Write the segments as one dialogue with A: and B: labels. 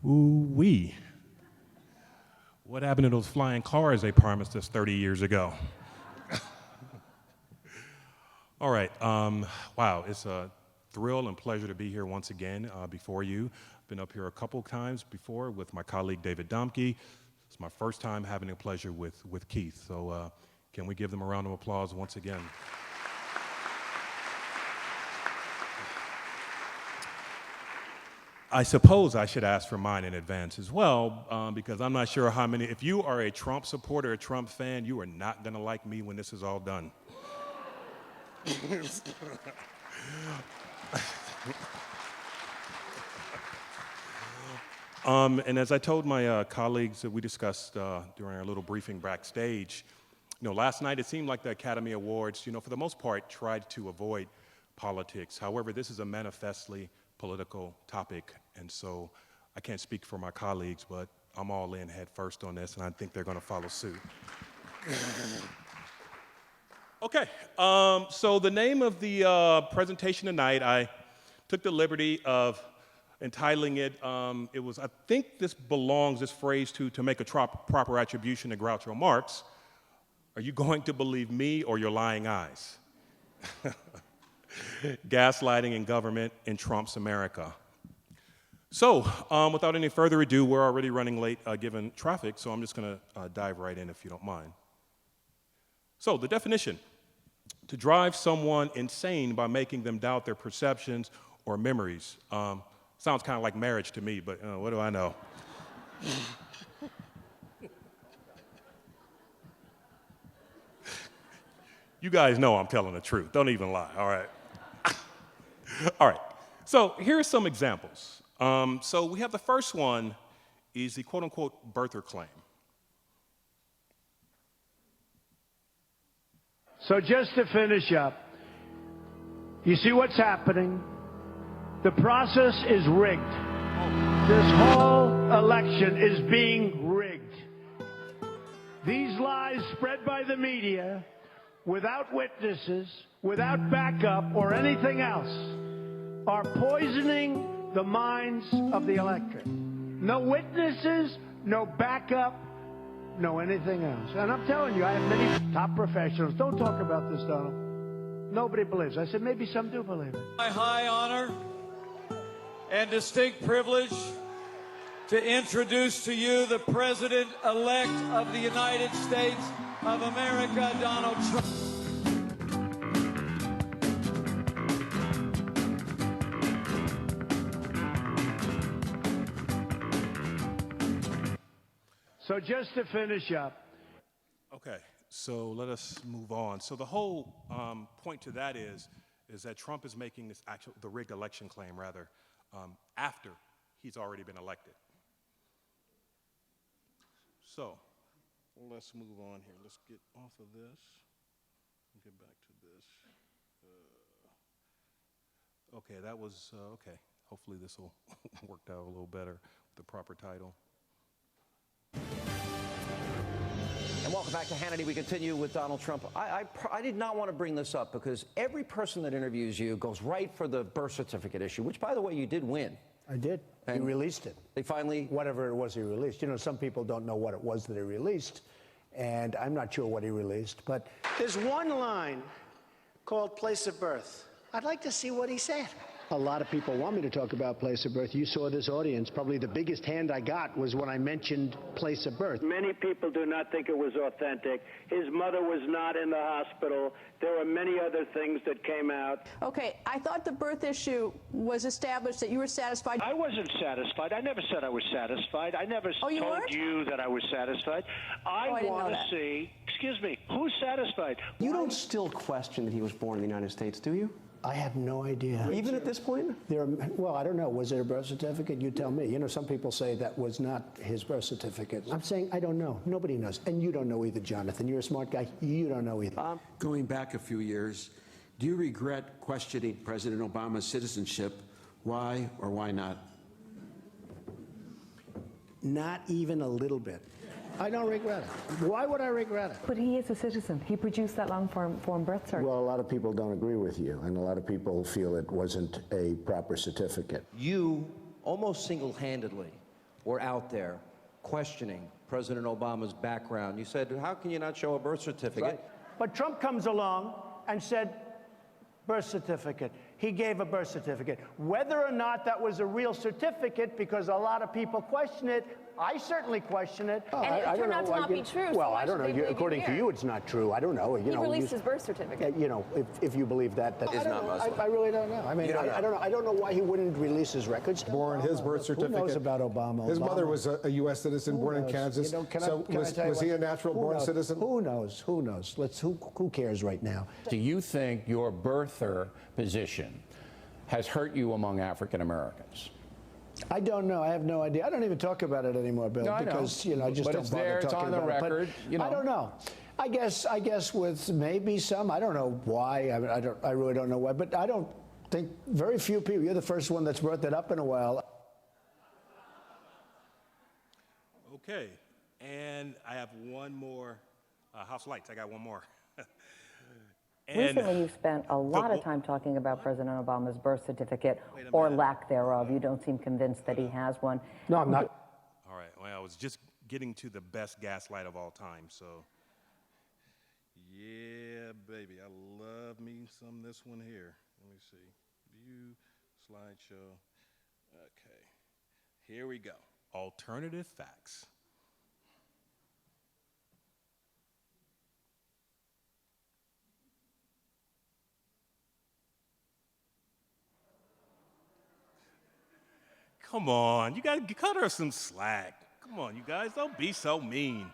A: Ooh-wee. What happened to those flying cars they promised us 30 years ago? All right, wow, it's a thrill and pleasure to be here once again before you. I've been up here a couple times before with my colleague David Domke. It's my first time having the pleasure with Keith, so can we give them a round of applause once again? I suppose I should ask for mine in advance as well, because I'm not sure how many, if you are a Trump supporter, a Trump fan, you are not gonna like me when this is all done. And as I told my colleagues that we discussed during our little briefing backstage, last night it seemed like the Academy Awards, for the most part, tried to avoid politics. However, this is a manifestly political topic, and so I can't speak for my colleagues, but I'm all in head first on this, and I think they're going to follow suit. Okay, so the name of the presentation tonight, I took the liberty of entitling it, I think this phrase to make a proper attribution to Groucho Marx. Are you going to believe me or your lying eyes? Gaslighting in government in Trump's America. So, without any further ado, we're already running late given traffic, so I'm just going to dive right in if you don't mind. So, the definition: to drive someone insane by making them doubt their perceptions or memories. Sounds kind of like marriage to me, but what do I know? You guys know I'm telling the truth. Don't even lie, all right? All right, so here are some examples. So we have the first one is the quote-unquote birther claim.
B: So just to finish up, you see what's happening? The process is rigged. This whole election is being rigged. These lies spread by the media, without witnesses, without backup or anything else, are poisoning the minds of the electorate. No witnesses, no backup, no anything else. And I'm telling you, I have many top professionals. Don't talk about this, Donald. Nobody believes. I said, maybe some do believe it.
C: My high honor and distinct privilege to introduce to you the President-elect of the United States of America, Donald Trump.
B: So just to finish up.
A: Okay, so let us move on. So the whole point to that is that Trump is making this the rigged election claim, rather, after he's already been elected. So let's move on here. Let's get off of this and get back to this. Okay, that was, okay. Hopefully this will work out a little better with the proper title.
D: And welcome back to Hannity. We continue with Donald Trump. I did not want to bring this up because every person that interviews you goes right for the birth certificate issue, which, by the way, you did win.
E: I did.
D: And
E: he released it.
D: They finally...
E: Whatever it was he released. Some people don't know what it was that he released, and I'm not sure what he released, but...
F: There's one line called place of birth. I'd like to see what he said.
E: A lot of people want me to talk about place of birth. You saw this audience. Probably the biggest hand I got was when I mentioned place of birth.
G: Many people do not think it was authentic. His mother was not in the hospital. There were many other things that came out.
H: Okay, I thought the birth issue was established, that you were satisfied.
G: I wasn't satisfied. I never said I was satisfied. I never told you that I was satisfied. I want to see, excuse me, who's satisfied?
I: You don't still question that he was born in the United States, do you?
E: I have no idea.
I: Even at this point?
E: Well, I don't know. Was it a birth certificate? You tell me. Some people say that was not his birth certificate. I'm saying I don't know. Nobody knows. And you don't know either, Jonathan. You're a smart guy. You don't know either.
J: Going back a few years, do you regret questioning President Obama's citizenship? Why or why not?
E: Not even a little bit. I don't regret it. Why would I regret it?
K: But he is a citizen. He produced that long-form birth certificate.
E: Well, a lot of people don't agree with you, and a lot of people feel it wasn't a proper certificate.
D: You, almost single-handedly, were out there questioning President Obama's background. You said, how can you not show a birth certificate?
B: Right. But Trump comes along and said, birth certificate. He gave a birth certificate. Whether or not that was a real certificate, because a lot of people question it, I certainly question it.
L: And it turned out to not be true.
E: Well, I don't know. According to you, it's not true. I don't know.
L: He released his birth certificate.
E: You know, if you believe that,
D: Is not Muslim.
E: I really don't know. I mean, I don't know. I don't know why he wouldn't release his records.
M: Born his birth certificate.
E: Who knows about Obama?
M: His mother was a U.S. citizen, born in Kansas. Was he a natural-born citizen?
E: Who knows? Who knows? Who cares right now?
N: Do you think your birther position has hurt you among African Americans?
E: I don't know. I have no idea. I don't even talk about it anymore, Bill, because I just don't bother talking about it.
N: But it's there. It's on the record.
E: I don't know. I guess with maybe some. I don't know why. I mean, I really don't know why. But I don't think very few people. You're the first one that's brought that up in a while.
A: Okay, and I have one more. House lights. I got one more.
K: Recently, you've spent a lot of time talking about President Obama's birth certificate, or lack thereof. You don't seem convinced that he has one.
E: No, I'm not.
A: All right, well, I was just getting to the best gaslight of all time, so. Yeah, baby, I love me some this one here. Let me see. View, slideshow. Okay, here we go. Alternative facts. Come on, you got to cut her some slack. Come on, you guys, don't be so mean.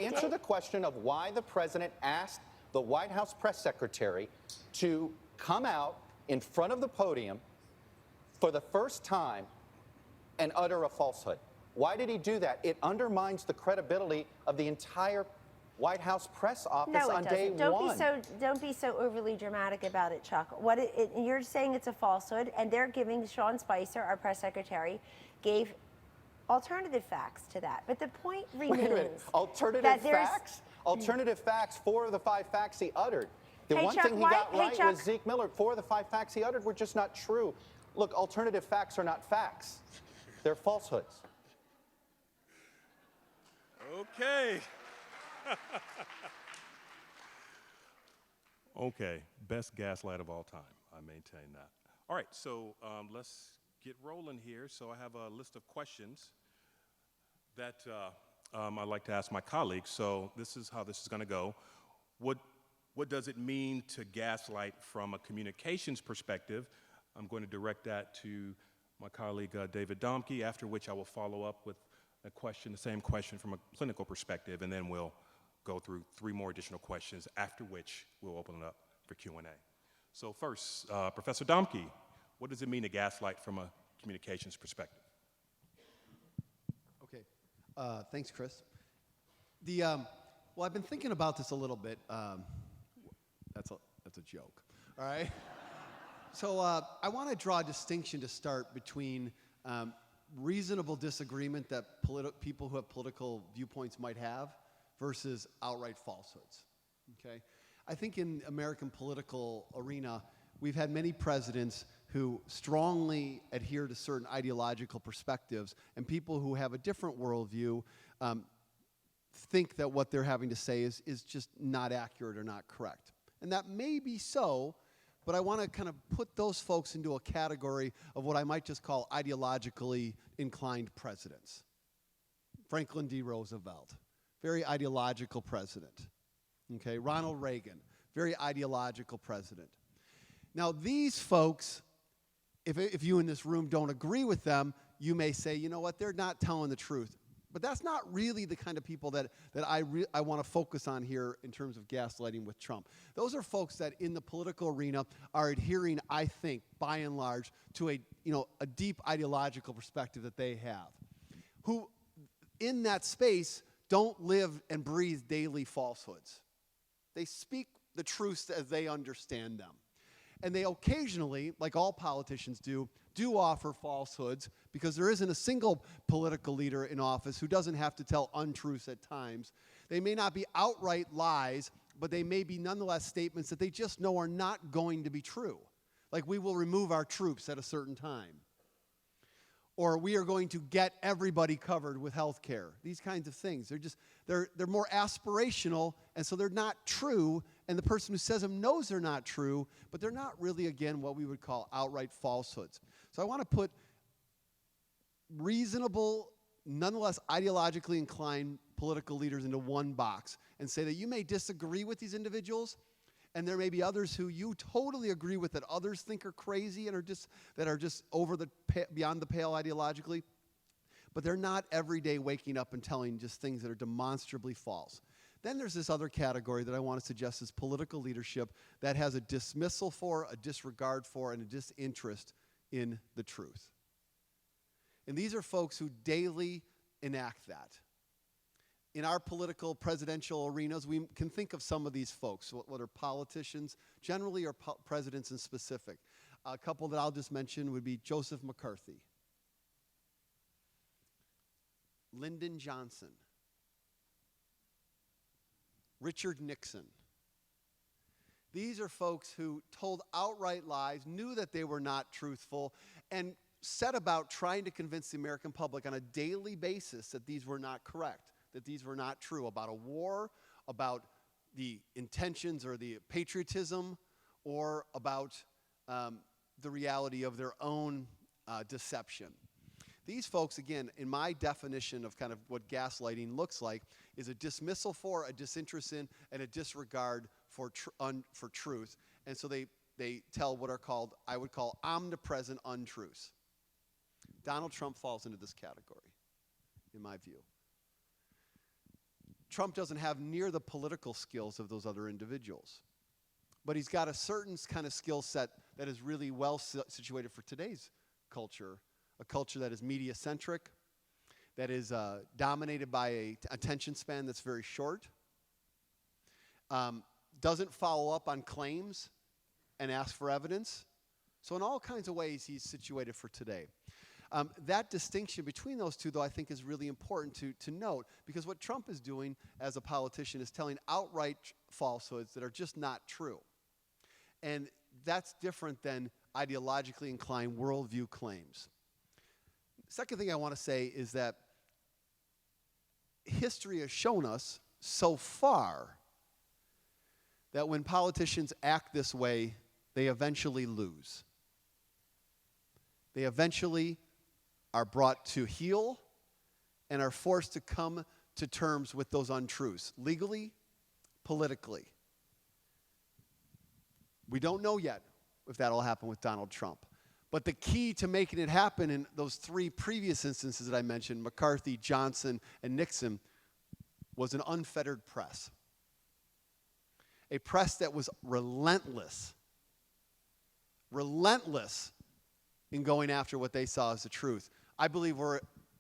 O: Answer the question of why the president asked the White House press secretary to come out in front of the podium for the first time and utter a falsehood. Why did he do that? It undermines the credibility of the entire White House press office on day one.
P: Don't be so overly dramatic about it, Chuck. You're saying it's a falsehood, and they're giving Sean Spicer, our press secretary, gave alternative facts to that. But the point remains.
O: Wait a minute. Alternative facts? Alternative facts, 4 of the 5 facts he uttered. The one thing he got right was Zeke Miller. 4 of the 5 facts he uttered were just not true. Look, alternative facts are not facts. They're falsehoods.
A: Okay. Okay, best gaslight of all time. I maintain that. All right, so let's get rolling here. So I have a list of questions that I'd like to ask my colleagues. So this is how this is going to go. What does it mean to gaslight from a communications perspective? I'm going to direct that to my colleague David Domke, after which I will follow up with a question, the same question from a clinical perspective, and then we'll go through 3 more additional questions, after which we'll open it up for Q&A. So first, Professor Domke, what does it mean to gaslight from a communications perspective?
Q: Okay, thanks, Chris. Well, I've been thinking about this a little bit. That's a joke, all right? So I want to draw a distinction to start between reasonable disagreement that people who have political viewpoints might have versus outright falsehoods, okay? I think in American political arena, we've had many presidents who strongly adhere to certain ideological perspectives, and people who have a different worldview think that what they're having to say is just not accurate or not correct. And that may be so, but I want to kind of put those folks into a category of what I might just call ideologically inclined presidents. Franklin D. Roosevelt, very ideological president. Okay, Ronald Reagan, very ideological president. Now these folks, if you in this room don't agree with them, you may say, you know what, they're not telling the truth. But that's not really the kind of people that I want to focus on here in terms of gaslighting with Trump. Those are folks that in the political arena are adhering, I think, by and large, to a deep ideological perspective that they have, who in that space don't live and breathe daily falsehoods. They speak the truths as they understand them. And they occasionally, like all politicians do offer falsehoods, because there isn't a single political leader in office who doesn't have to tell untruths at times. They may not be outright lies, but they may be nonetheless statements that they just know are not going to be true. Like, we will remove our troops at a certain time. or we are going to get everybody covered with health care. These kinds of things. They're more aspirational, and so they're not true, and the person who says them knows they're not true, but they're not really, again, what we would call outright falsehoods. So I want to put reasonable, nonetheless ideologically inclined political leaders into one box and say that you may disagree with these individuals, and there may be others who you totally agree with that others think are crazy and are just beyond the pale ideologically, but they're not every day waking up and telling just things that are demonstrably false. Then there's this other category that I want to suggest is political leadership that has a dismissal for, a disregard for, and a disinterest in the truth. And these are folks who daily enact that. In our political presidential arenas, we can think of some of these folks, what are politicians, generally, or presidents in specific. A couple that I'll just mention would be Joseph McCarthy, Lyndon Johnson, Richard Nixon. These are folks who told outright lies, knew that they were not truthful, and set about trying to convince the American public on a daily basis that these were not correct, that these were not true, about a war, about the intentions or the patriotism, or about the reality of their own deception. These folks, again, in my definition of kind of what gaslighting looks like, is a dismissal for, a disinterest in, and a disregard for truth. And so they tell what are called, I would call, omnipresent untruths. Donald Trump falls into this category, in my view. Trump doesn't have near the political skills of those other individuals, but he's got a certain kind of skill set that is really well situated for today's culture, a culture that is media-centric, that is dominated by an attention span that's very short, doesn't follow up on claims and ask for evidence. So in all kinds of ways, he's situated for today. That distinction between those two, though, I think is really important to note, because what Trump is doing as a politician is telling outright falsehoods that are just not true. And that's different than ideologically inclined worldview claims. Second thing I want to say is that history has shown us so far that when politicians act this way, they eventually lose. They eventually are brought to heel and are forced to come to terms with those untruths, legally, politically. We don't know yet if that'll happen with Donald Trump. But the key to making it happen in those three previous instances that I mentioned, McCarthy, Johnson, and Nixon, was an unfettered press. A press that was relentless in going after what they saw as the truth. I believe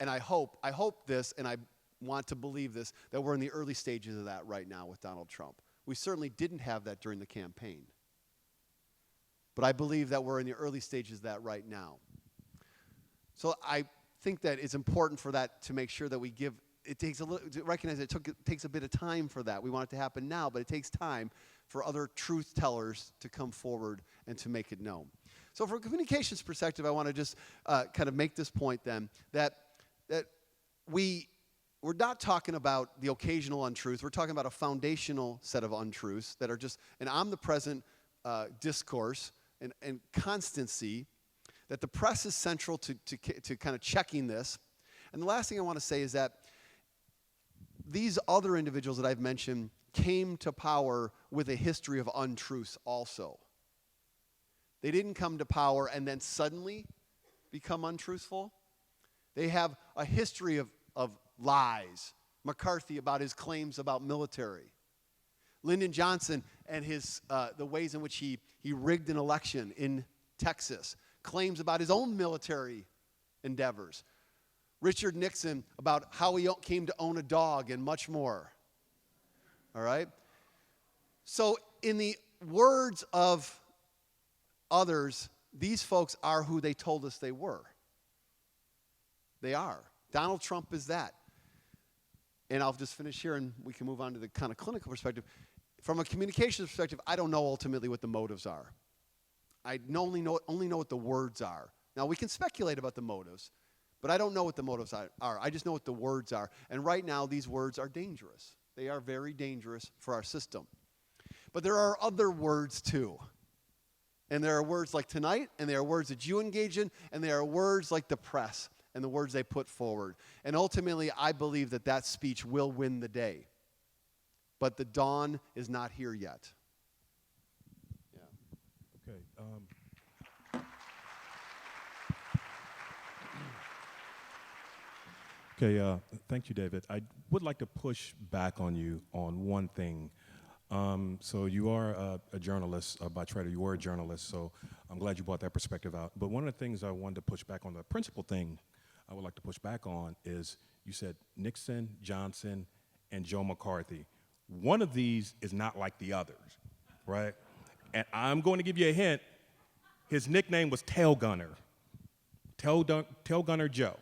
Q: I hope this, and I want to believe this, that we're in the early stages of that right now with Donald Trump. We certainly didn't have that during the campaign. But I believe that we're in the early stages of that right now. So I think that it's important for that to make sure that we give, it takes a little, to recognize it takes a bit of time for that. We want it to happen now, but it takes time for other truth tellers to come forward and to make it known. So from a communications perspective, I want to just kind of make this point then, that we're not talking about the occasional untruth. We're talking about a foundational set of untruths that are just an omnipresent discourse and constancy, that the press is central to kind of checking this. And the last thing I want to say is that these other individuals that I've mentioned came to power with a history of untruths also. They didn't come to power and then suddenly become untruthful. They have a history of lies. McCarthy about his claims about military. Lyndon Johnson and the ways in which he rigged an election in Texas. Claims about his own military endeavors. Richard Nixon about how he came to own a dog and much more. All right? So in the words of others, these folks are who they told us they were. They are. Donald Trump is that. And I'll just finish here and we can move on to the kind of clinical perspective. From a communications perspective, I don't know ultimately what the motives are. I only know what the words are. Now, we can speculate about the motives, But I don't know what the motives are. I just know what the words are. And right now, these words are dangerous. They are very dangerous for our system. But there are other words too. And there are words like tonight, and there are words that you engage in, and there are words like the press and the words they put forward. And ultimately, I believe that that speech will win the day. But the dawn is not here yet. Yeah.
A: Okay. Thank you, David. I would like to push back on you on one thing. So you are a journalist by trade. You were a journalist, so I'm glad you brought that perspective out. But one of the things I wanted to push back on, the principal thing I would like to push back on, is you said Nixon, Johnson, and Joe McCarthy. One of these is not like the others, right? And I'm going to give you a hint. His nickname was Tail Gunner. Tail Gunner Joe.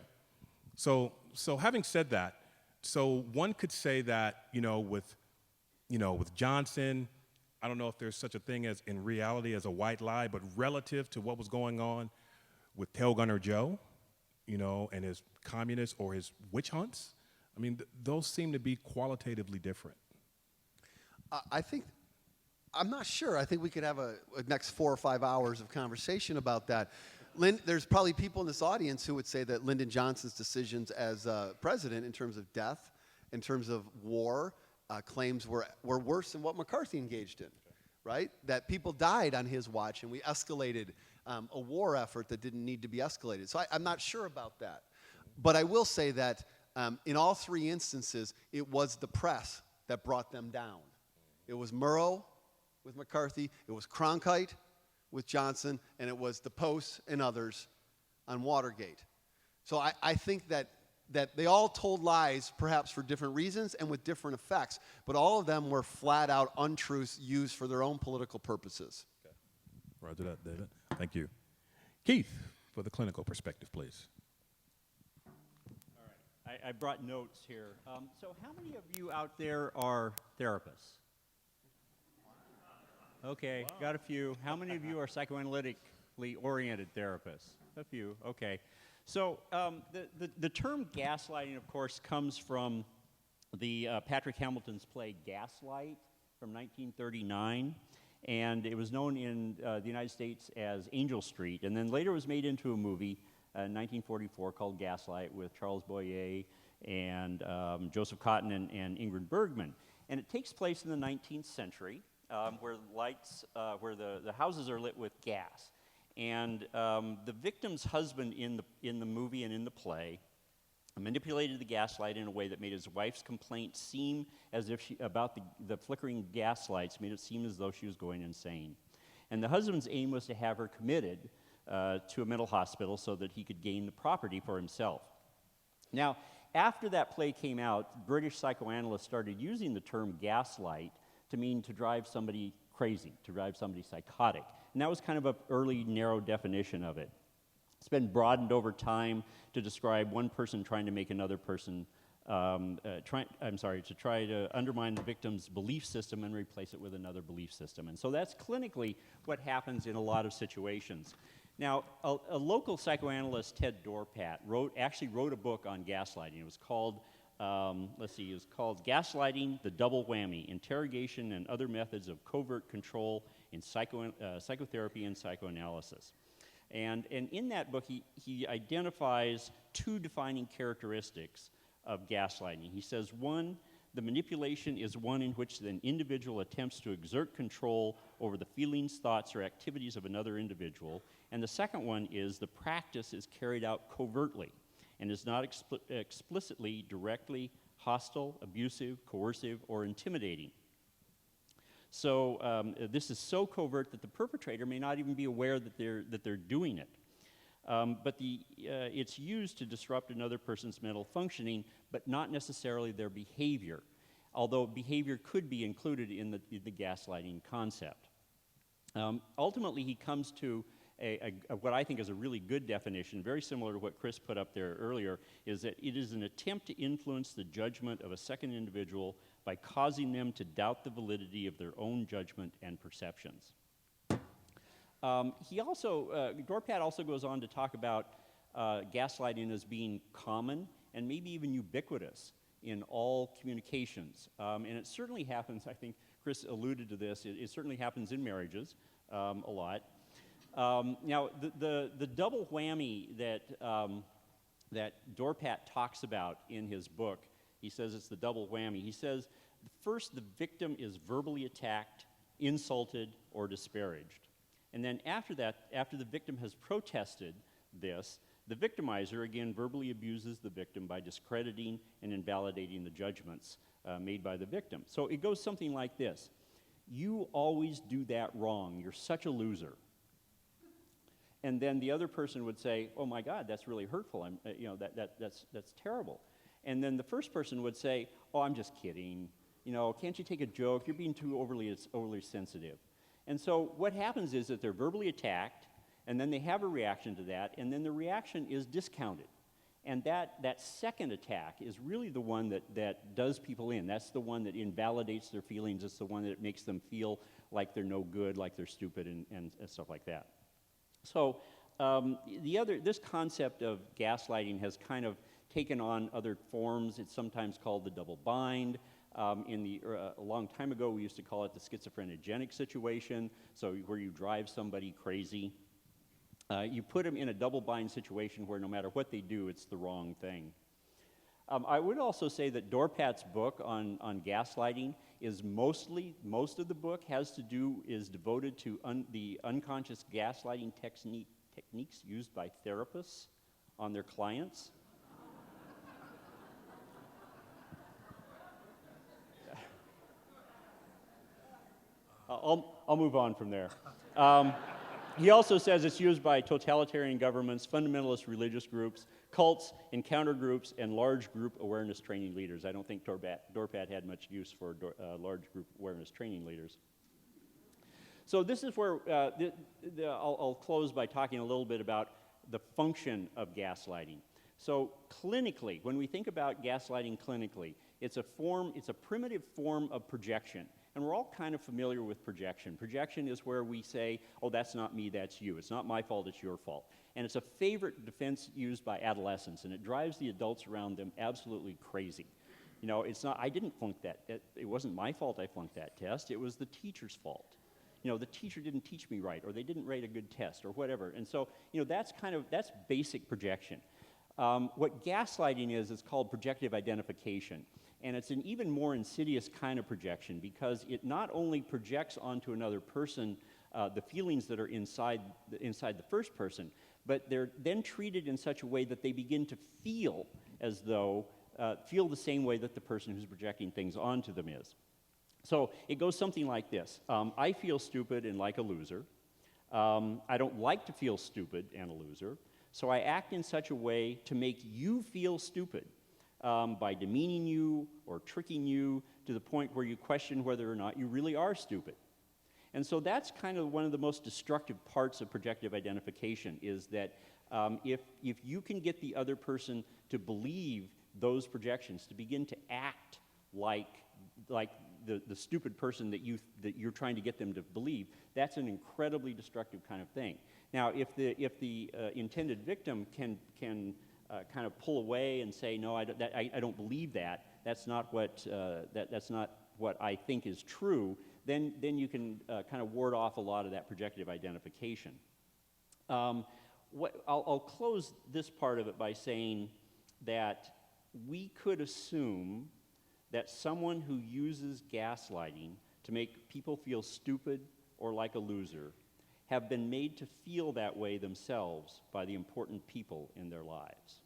A: So having said that, so one could say that, with Johnson, I don't know if there's such a thing as in reality as a white lie, but relative to what was going on with Tail Gunner Joe, and his communists or his witch hunts, I mean, those seem to be qualitatively different.
Q: I'm not sure. I think we could have a next 4 or 5 hours of conversation about that. There's probably people in this audience who would say that Lyndon Johnson's decisions as president in terms of death, in terms of war, claims were worse than what McCarthy engaged in, right? That people died on his watch, and we escalated a war effort that didn't need to be escalated. So I'm not sure about that. But I will say that in all 3 instances, it was the press that brought them down. It was Murrow with McCarthy, it was Cronkite with Johnson, and it was the Post and others on Watergate. So I think that they all told lies, perhaps for different reasons and with different effects, but all of them were flat-out untruths used for their own political purposes.
A: Okay. Roger that, David. Thank you. Keith, for the clinical perspective, please.
R: All right. I brought notes here. So how many of you out there are therapists? Okay, got a few. How many of you are psychoanalytically oriented therapists? A few, okay. So the term gaslighting, of course, comes from the Patrick Hamilton's play Gaslight from 1939, and it was known in the United States as Angel Street, and then later was made into a movie in 1944 called Gaslight with Charles Boyer and Joseph Cotten and Ingrid Bergman. And it takes place in the 19th century, where the houses are lit with gas. And the victim's husband in the movie and in the play manipulated the gaslight in a way that made his wife's complaint seem as if about the flickering gaslights made it seem as though she was going insane. And the husband's aim was to have her committed to a mental hospital so that he could gain the property for himself. Now, after that play came out, British psychoanalysts started using the term gaslight to mean to drive somebody crazy, to drive somebody psychotic. And that was kind of an early, narrow definition of it. It's been broadened over time to describe one person trying to make another person, to try to undermine the victim's belief system and replace it with another belief system. And so that's clinically what happens in a lot of situations. Now, a local psychoanalyst, Ted Dorpat, actually wrote a book on gaslighting. It was called it was called Gaslighting, the Double Whammy, Interrogation and Other Methods of Covert Control in Psychotherapy and Psychoanalysis. And in that book, he identifies 2 defining characteristics of gaslighting. He says, 1, the manipulation is one in which an individual attempts to exert control over the feelings, thoughts, or activities of another individual. And the second one is the practice is carried out covertly and is not explicitly, directly hostile, abusive, coercive, or intimidating. So this is so covert that the perpetrator may not even be aware that they're doing it. But it's used to disrupt another person's mental functioning, but not necessarily their behavior, although behavior could be included in the gaslighting concept. Ultimately, he comes to what I think is a really good definition, very similar to what Chris put up there earlier, is that it is an attempt to influence the judgment of a second individual by causing them to doubt the validity of their own judgment and perceptions. Dorpat also goes on to talk about gaslighting as being common and maybe even ubiquitous in all communications. And it certainly happens, I think Chris alluded to this, it certainly happens in marriages a lot. Now, the double whammy that Dorpat talks about in his book, he says it's the double whammy. He says, first, the victim is verbally attacked, insulted, or disparaged. And then after that, after the victim has protested this, the victimizer again verbally abuses the victim by discrediting and invalidating the judgments made by the victim. So it goes something like this. You always do that wrong. You're such a loser. And then the other person would say, oh my God, that's really hurtful. That's terrible. And then the first person would say, oh, I'm just kidding. Can't you take a joke? You're being too overly sensitive. And so what happens is that they're verbally attacked, and then they have a reaction to that, and then the reaction is discounted. And that second attack is really the one that does people in. That's the one that invalidates their feelings. It's the one that makes them feel like they're no good, like they're stupid, and stuff like that. So this concept of gaslighting has kind of taken on other forms. It's sometimes called the double bind. A long time ago, we used to call it the schizophrenogenic situation, so where you drive somebody crazy. You put them in a double bind situation where no matter what they do, it's the wrong thing. I would also say that Dorpat's book on gaslighting is most of the book is devoted to the unconscious gaslighting techniques used by therapists on their clients. I'll move on from there. He also says it's used by totalitarian governments, fundamentalist religious groups, cults, encounter groups, and large group awareness training leaders. I don't think Dorpat had much use for large group awareness training leaders. So this is where I'll close by talking a little bit about the function of gaslighting. So clinically, when we think about gaslighting clinically, it's a primitive form of projection. And we're all kind of familiar with projection. Projection is where we say, oh, that's not me, that's you. It's not my fault, it's your fault. And it's a favorite defense used by adolescents, and it drives the adults around them absolutely crazy. It's not, I didn't flunk that. It wasn't my fault I flunked that test. It was the teacher's fault. The teacher didn't teach me right, or they didn't write a good test, or whatever. And so, that's basic projection. What gaslighting is called projective identification. And it's an even more insidious kind of projection because it not only projects onto another person the feelings that are inside the first person, but they're then treated in such a way that they begin to feel as though, feel the same way that the person who's projecting things onto them is. So it goes something like this. I feel stupid and like a loser. I don't like to feel stupid and a loser. So I act in such a way to make you feel stupid. By demeaning you or tricking you to the point where you question whether or not you really are stupid. And so that's kind of one of the most destructive parts of projective identification is that if you can get the other person to believe those projections, to begin to act like the stupid person that you're trying to get them to believe, that's an incredibly destructive kind of thing. Now, if the intended victim can kind of pull away and say, no, I don't believe that. That's not what I think is true. Then you can kind of ward off a lot of that projective identification. I'll close this part of it by saying that we could assume that someone who uses gaslighting to make people feel stupid or like a loser have been made to feel that way themselves by the important people in their lives.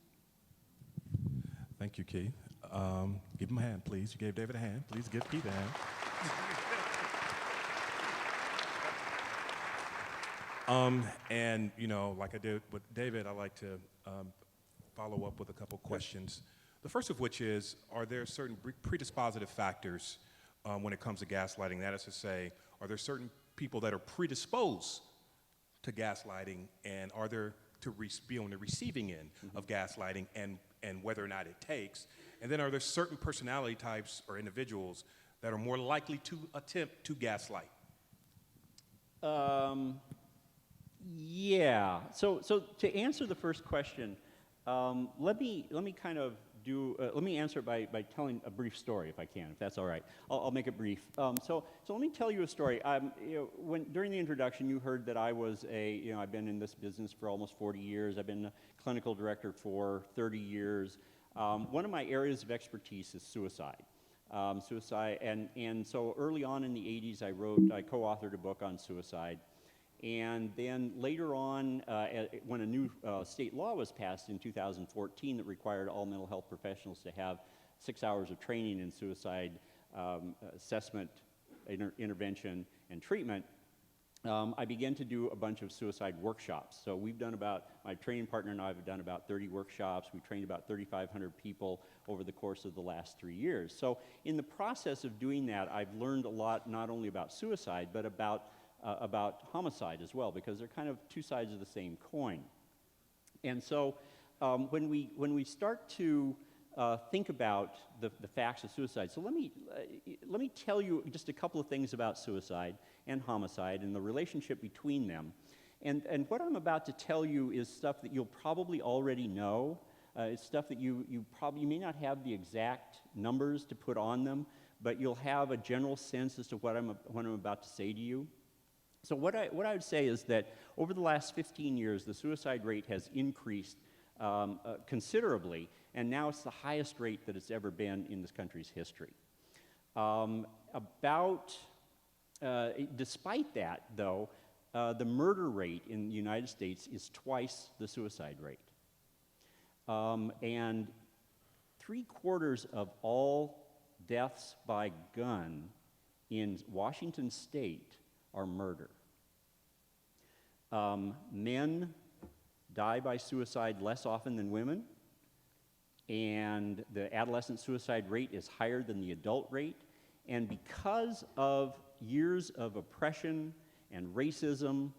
A: Thank you, Keith. Give him a hand, please. You gave David a hand. Please give Keith a hand. And, like I did with David, I like to follow up with a couple questions. The first of which is, are there certain predispositive factors when it comes to gaslighting? That is to say, are there certain people that are predisposed to gaslighting, and are there to be on the receiving end of gaslighting, and whether or not it takes? And then are there certain personality types or individuals that are more likely to attempt to gaslight?
R: Yeah. So to answer the first question, let me kind of do. Let me answer it by telling a brief story, if I can, if that's all right. I'll make it brief. So let me tell you a story. During the introduction, you heard that I was I've been in this business for almost 40 years. I've been a clinical director for 30 years. One of my areas of expertise is suicide. Suicide, and so early on in the 80s, I co-authored a book on suicide. And then later on, when a new state law was passed in 2014 that required all mental health professionals to have 6 hours of training in suicide assessment, intervention, and treatment, I began to do a bunch of suicide workshops. So we've done my training partner and I have done about 30 workshops. We trained about 3,500 people over the course of the last 3 years. So in the process of doing that, I've learned a lot, not only about suicide, but about homicide as well, because they're kind of two sides of the same coin. And so when we start to think about the facts of suicide, so let me tell you just a couple of things about suicide and homicide and the relationship between them. And what I'm about to tell you is stuff that you'll probably already know. It's stuff that you may not have the exact numbers to put on them, but you'll have a general sense as to what I'm about to say to you. So what I would say is that over the last 15 years, the suicide rate has increased considerably, and now it's the highest rate that it's ever been in this country's history. Despite that, though, the murder rate in the United States is twice the suicide rate. And 3/4 of all deaths by gun in Washington State are murder. Men die by suicide less often than women, and the adolescent suicide rate is higher than the adult rate. And because of years of oppression and racism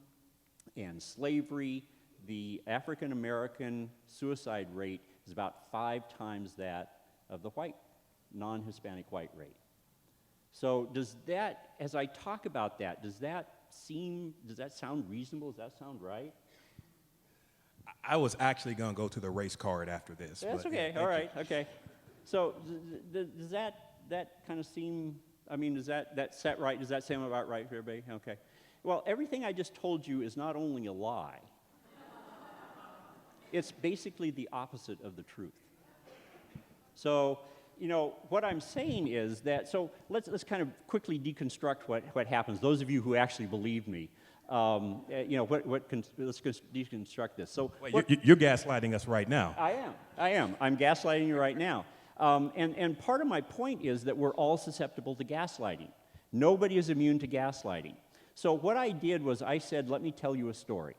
R: and slavery, the African American suicide rate is about 5 times that of the white, non-Hispanic white rate. So does that, as I talk about that, does that sound reasonable? Does that sound right?
A: I was actually going to go to the race card after this.
R: That's okay. All right. Okay. So does that kind of seem? I mean, does that set right? Does that sound about right for everybody? Okay. Well, everything I just told you is not only a lie. It's basically the opposite of the truth. So, what I'm saying is that, so let's kind of quickly deconstruct what happens. Those of you who actually believe me, let's deconstruct this. So
A: you're gaslighting us right now.
R: I am. I'm gaslighting you right now. And part of my point is that we're all susceptible to gaslighting. Nobody is immune to gaslighting. So what I did was I said, let me tell you a story.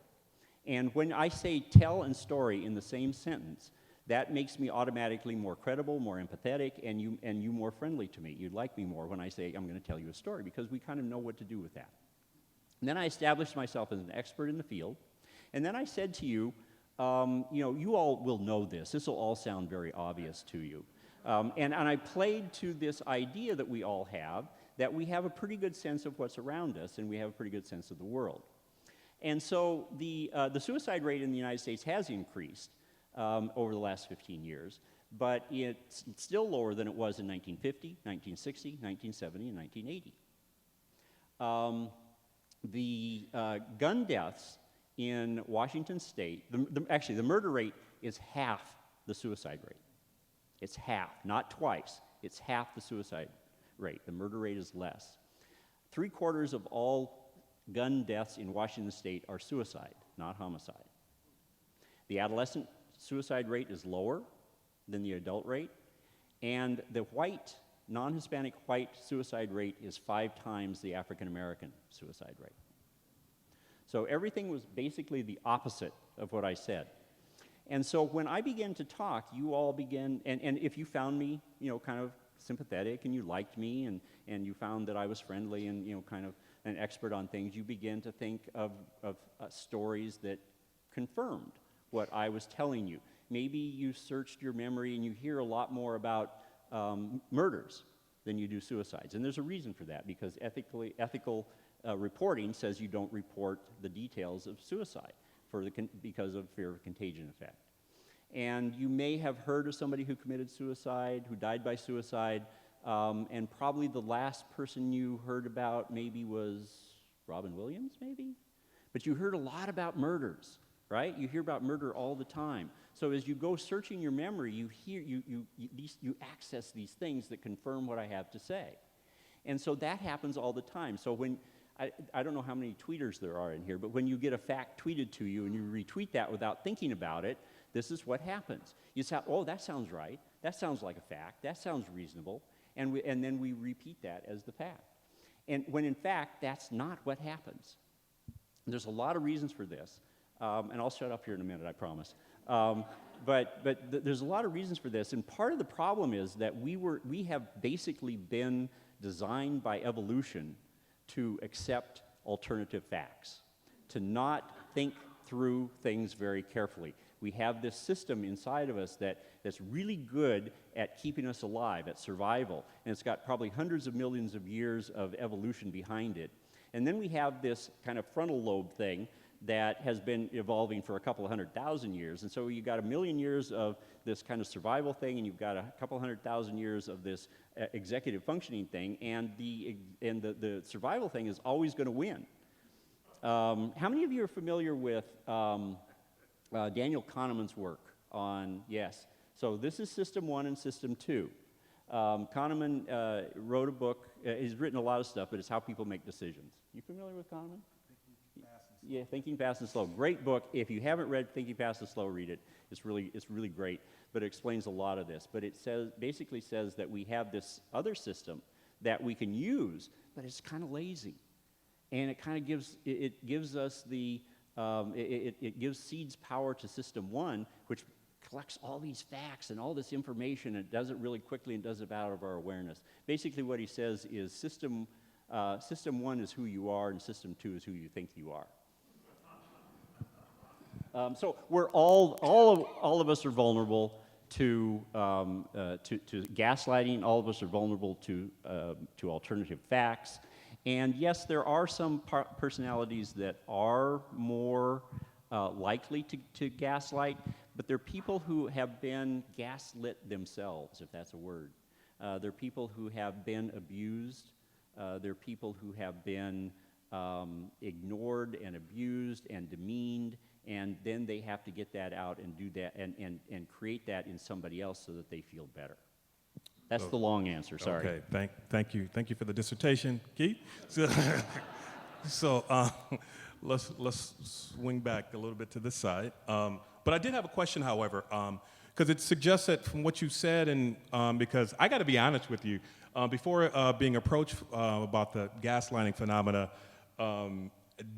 R: And when I say tell and story in the same sentence, that makes me automatically more credible, more empathetic, and you more friendly to me. You'd like me more when I say I'm going to tell you a story, because we kind of know what to do with that. And then I established myself as an expert in the field, and then I said to you, you all will know this. This will all sound very obvious to you. And I played to this idea that we all have, that we have a pretty good sense of what's around us, and we have a pretty good sense of the world. And so the suicide rate in the United States has increased over the last 15 years, but it's still lower than it was in 1950, 1960, 1970, and 1980. The gun deaths in Washington State, actually the murder rate is half the suicide rate. It's half, not twice. It's half the suicide rate. The murder rate is less. 3/4 of all gun deaths in Washington State are suicide, not homicide. The adolescent suicide rate is lower than the adult rate, and the white, non-Hispanic white suicide rate is 5 times the African American suicide rate. So everything was basically the opposite of what I said. And so when I began to talk, you all began, and if you found me, kind of sympathetic, and you liked me, and you found that I was friendly and, kind of an expert on things, you began to think of stories that confirmed what I was telling you. Maybe you searched your memory and you hear a lot more about murders. than you do suicides. And there's a reason for that, because ethical reporting says you don't report the details of suicide because of fear of contagion effect. And you may have heard of somebody who committed suicide, who died by suicide, and probably the last person you heard about maybe was Robin Williams, maybe? But you heard a lot about murders, right? You hear about murder all the time. So as you go searching your memory, you access these things that confirm what I have to say. And so that happens all the time. So when, I don't know how many tweeters there are in here, but when you get a fact tweeted to you and you retweet that without thinking about it, this is what happens. You say, oh, that sounds right. That sounds like a fact. That sounds reasonable. And then we repeat that as the fact. And when in fact, that's not what happens. There's a lot of reasons for this. And I'll shut up here in a minute, I promise. But there's a lot of reasons for this. And part of the problem is that we have basically been designed by evolution to accept alternative facts, to not think through things very carefully. We have this system inside of us that's really good at keeping us alive, at survival, and it's got probably hundreds of millions of years of evolution behind it. And then we have this kind of frontal lobe thing that has been evolving for a couple of 100,000 years. And so you've got 1 million years of this kind of survival thing, and you've got a couple 100,000 years of this executive functioning thing, and the survival thing is always going to win. How many of you are familiar with Daniel Kahneman's work on, yes, so this is System 1 and System 2. Kahneman wrote a book, he's written a lot of stuff, but it's how people make decisions. You familiar with Kahneman? Yeah, Thinking Fast and Slow. Great book. If you haven't read Thinking Fast and Slow, read it. It's really great, but it explains a lot of this. But it basically says that we have this other system that we can use, but it's kind of lazy. And it kind of gives us the, it gives seeds power to System 1, which collects all these facts and all this information, and does it really quickly and does it out of our awareness. Basically what he says is System 1 is who you are, and System 2 is who you think you are. So we're all of us are vulnerable to gaslighting. All of us are vulnerable to alternative facts. And yes, there are some personalities that are more likely to gaslight, but they're people who have been gaslit themselves, if that's a word. They're people who have been abused. They're people who have been ignored and abused and demeaned, and then they have to get that out and do that and create that in somebody else so that they feel better. That's the long answer, sorry.
A: Okay, thank you for the dissertation, Keith. So let's swing back a little bit to this side. But I did have a question, however, because it suggests that from what you said, and because I got to be honest with you, before being approached about the gaslighting phenomena,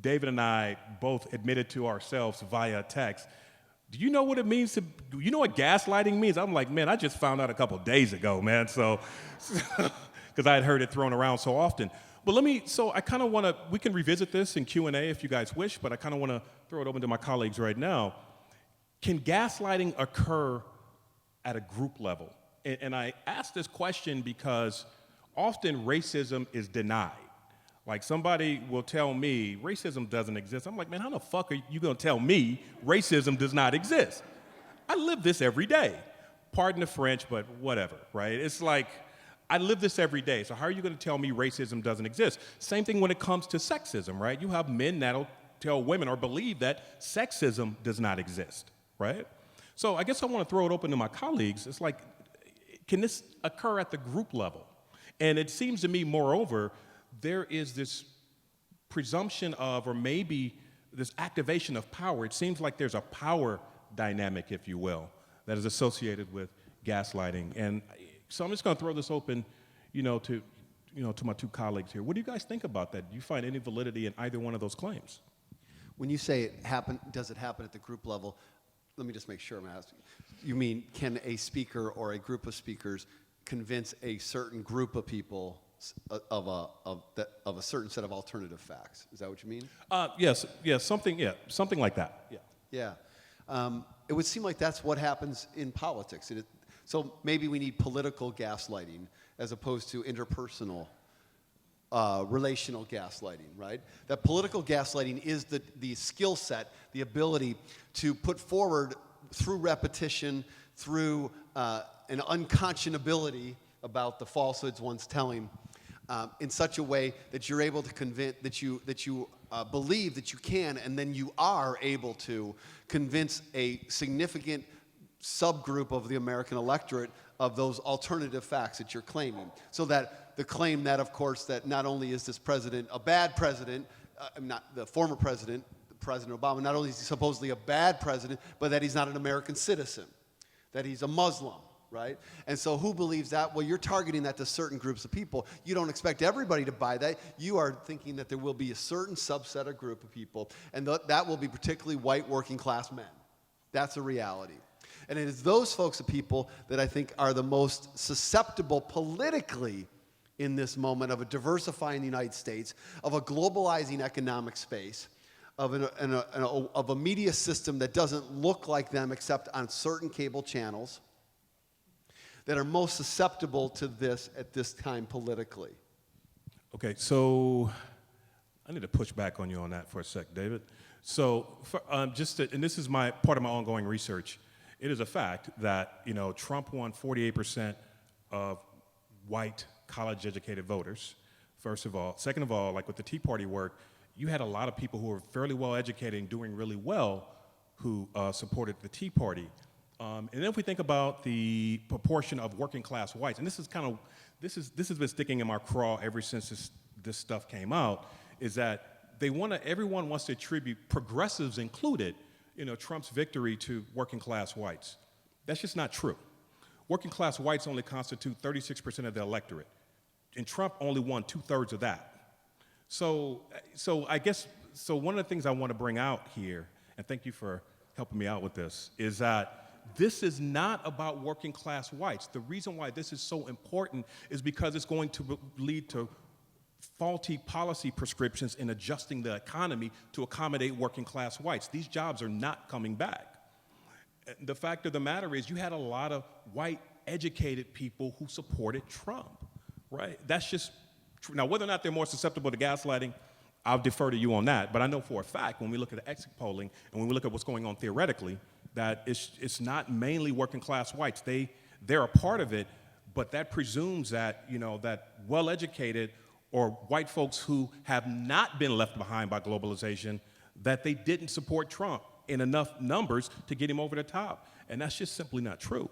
A: David and I both admitted to ourselves via text, do you know what it means do you know what gaslighting means? I'm like, man, I just found out a couple days ago, man, so, because I had heard it thrown around so often. But so I kind of want to, we can revisit this in Q&A if you guys wish, but I kind of want to throw it open to my colleagues right now. Can gaslighting occur at a group level? And I ask this question because often racism is denied. Like somebody will tell me racism doesn't exist. I'm like, man, how the fuck are you going to tell me racism does not exist? I live this every day. Pardon the French, but whatever, right? It's like, I live this every day. So how are you going to tell me racism doesn't exist? Same thing when it comes to sexism, right? You have men that'll tell women or believe that sexism does not exist, right? So I guess I want to throw it open to my colleagues. It's like, can this occur at the group level? And it seems to me, moreover, there is this presumption of, or maybe this activation of power. It seems like there's a power dynamic, if you will, that is associated with gaslighting. And so I'm just going to throw this open, to my two colleagues here. What do you guys think about that? Do you find any validity in either one of those claims?
Q: When you say does it happen at the group level? Let me just make sure I'm asking. You mean, can a speaker or a group of speakers convince a certain group of people of a certain set of alternative facts? Is that what you mean?
A: Yes, something like that. Yeah.
Q: It would seem like that's what happens in politics. So maybe we need political gaslighting as opposed to interpersonal, relational gaslighting, right? That political gaslighting is the skill set, the ability to put forward through repetition, through an unconscionability about the falsehoods one's telling, in such a way that you're able to convince, that you believe that you can, and then you are able to convince a significant subgroup of the American electorate of those alternative facts that you're claiming. So that the claim that, of course, that not only is this president a bad president, not the former president, President Obama, not only is he supposedly a bad president, but that he's not an American citizen, that he's a Muslim, right? And so who believes that? Well, you're targeting that to certain groups of people. You don't expect everybody to buy that. You are thinking that there will be a certain subset of group of people, and that will be particularly white working class men. That's a reality. And it is those folks of people that I think are the most susceptible politically in this moment of a diversifying United States, of a globalizing economic space, of a media system that doesn't look like them except on certain cable channels, that are most susceptible to this at this time politically.
A: Okay, so I need to push back on you on that for a sec, David. So and this is part of my ongoing research. It is a fact that, you know, Trump won 48% of white college-educated voters, first of all. Second of all, like with the Tea Party work, you had a lot of people who were fairly well-educated and doing really well who supported the Tea Party. And then if we think about the proportion of working-class whites, and this has been sticking in my craw ever since this stuff came out, is that everyone wants to attribute, progressives included, you know, Trump's victory to working-class whites. That's just not true. Working-class whites only constitute 36% of the electorate, and Trump only won 2/3 of that. So I guess one of the things I want to bring out here, and thank you for helping me out with this, is that this is not about working-class whites. The reason why this is so important is because it's going to lead to faulty policy prescriptions in adjusting the economy to accommodate working-class whites. These jobs are not coming back. The fact of the matter is you had a lot of white educated people who supported Trump, right? That's just true. Now, whether or not they're more susceptible to gaslighting, I'll defer to you on that. But I know for a fact when we look at the exit polling and when we look at what's going on theoretically, that it's not mainly working-class whites. They're a part of it, but that presumes that, you know, that well-educated or white folks who have not been left behind by globalization, that they didn't support Trump in enough numbers to get him over the top. And that's just simply not true.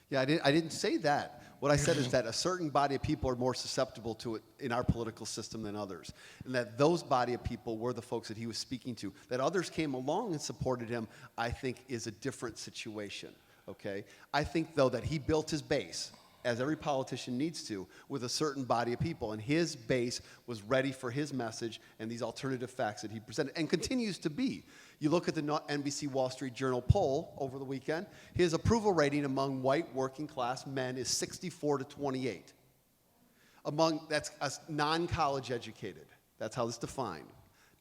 Q: Yeah, I didn't say that. What I said is that a certain body of people are more susceptible to it in our political system than others. And that those body of people were the folks that he was speaking to. That others came along and supported him, I think, is a different situation, okay? I think, though, that he built his base, as every politician needs to, with a certain body of people. And his base was ready for his message and these alternative facts that he presented, and continues to be. You look at the NBC Wall Street Journal poll over the weekend, his approval rating among white working class men is 64-28. That's non-college educated. That's how it's defined.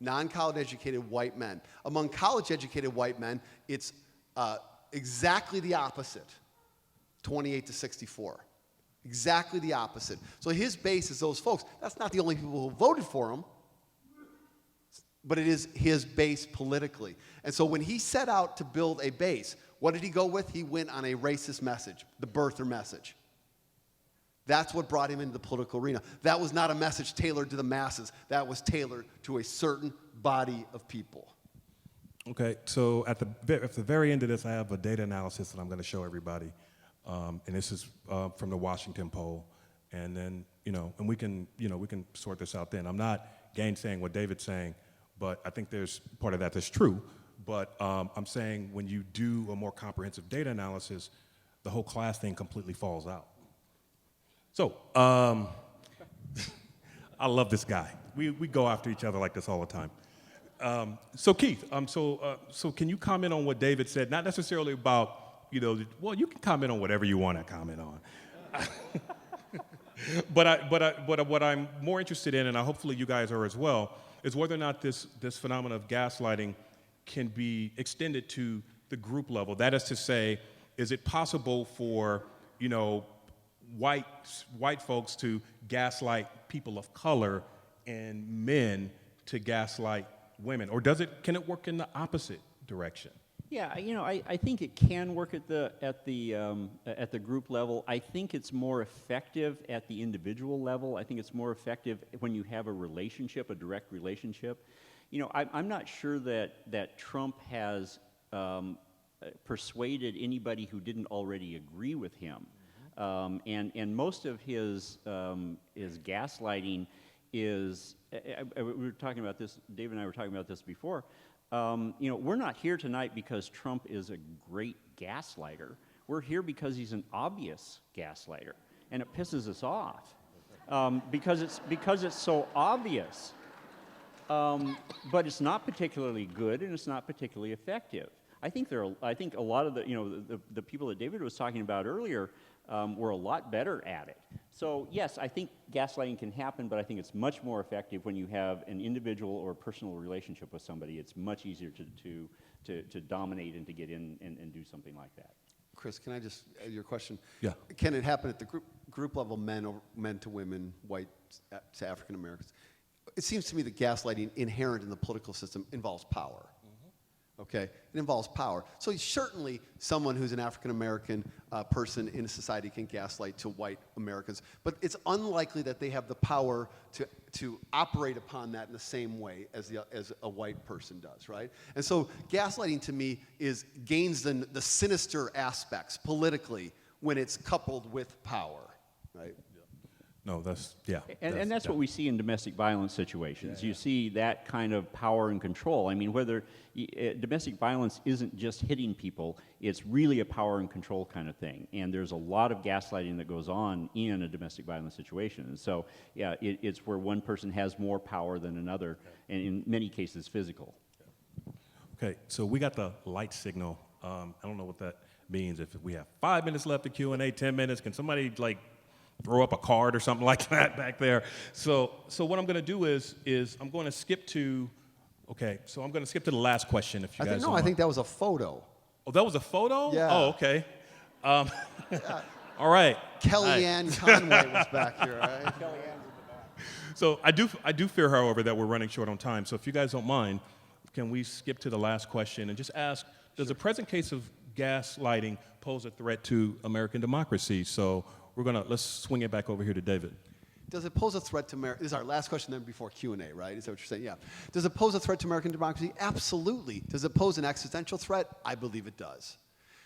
Q: Non-college educated white men. Among college educated white men, it's exactly the opposite, 28-64. Exactly the opposite. So his base is those folks. That's not the only people who voted for him, but it is his base politically. And so when he set out to build a base, what did he go with? He went on a racist message, the birther message. That's what brought him into the political arena. That was not a message tailored to the masses. That was tailored to a certain body of people.
A: Okay, so at the very end of this, I have a data analysis that I'm going to show everybody. And this is from the Washington poll. And then, and we can sort this out then. I'm not gainsaying what David's saying, but I think there's part of that that's true. But I'm saying when you do a more comprehensive data analysis, the whole class thing completely falls out. So, I love this guy. We go after each other like this all the time. So Keith, so can you comment on what David said? Not necessarily about, well, you can comment on whatever you want to comment on. but what I'm more interested in, and hopefully you guys are as well, is whether or not this phenomenon of gaslighting can be extended to the group level. That is to say, is it possible for white folks to gaslight people of color and men to gaslight women? Or can it work in the opposite direction?
R: Yeah, I think it can work at the group level. I think it's more effective at the individual level. I think it's more effective when you have a relationship, a direct relationship. I'm not sure that Trump has persuaded anybody who didn't already agree with him, and most of his gaslighting is. We were talking about this. David and I were talking about this before. We're not here tonight because Trump is a great gaslighter. We're here because he's an obvious gaslighter, and it pisses us off because it's so obvious. But it's not particularly good, and it's not particularly effective. I think a lot of the people that David was talking about earlier were a lot better at it. So yes, I think gaslighting can happen, but I think it's much more effective when you have an individual or personal relationship with somebody. It's much easier to dominate and to get in and do something like that.
Q: Chris, can I just add your question?
A: Yeah.
Q: Can it happen at the group level, men to women, white to African Americans? It seems to me that gaslighting inherent in the political system involves power. Okay, it involves power. So certainly someone who's an African American person in a society can gaslight to white Americans, but it's unlikely that they have the power to operate upon that in the same way as a white person does, right? And so gaslighting to me gains the sinister aspects politically when it's coupled with power, right?
A: No, that's, yeah.
R: And that's what we see in domestic violence situations. You see that kind of power and control. I mean, whether domestic violence isn't just hitting people, it's really a power and control kind of thing. And there's a lot of gaslighting that goes on in a domestic violence situation. And so, yeah, it's where one person has more power than another, and in many cases, physical.
A: Okay, so we got the light signal. I don't know what that means. If we have 5 minutes left of Q&A, 10 minutes, can somebody, throw up a card or something like that back there? So what I'm going to do is I'm going to skip to, so I'm going to skip to the last question if you guys don't mind.
Q: I think that was a photo.
A: Oh, that was a photo?
Q: Yeah.
A: Oh, okay. All right.
Q: Kellyanne Conway was back here, right? Kellyanne's in the back.
A: So I do fear, however, that we're running short on time. So if you guys don't mind, can we skip to the last question and just ask, does the present case of gaslighting pose a threat to American democracy? So let's swing it back over here to David.
Q: Does it pose a threat to America? This is our last question then before Q&A, right? Is that what you're saying? Yeah. Does it pose a threat to American democracy? Absolutely. Does it pose an existential threat? I believe it does.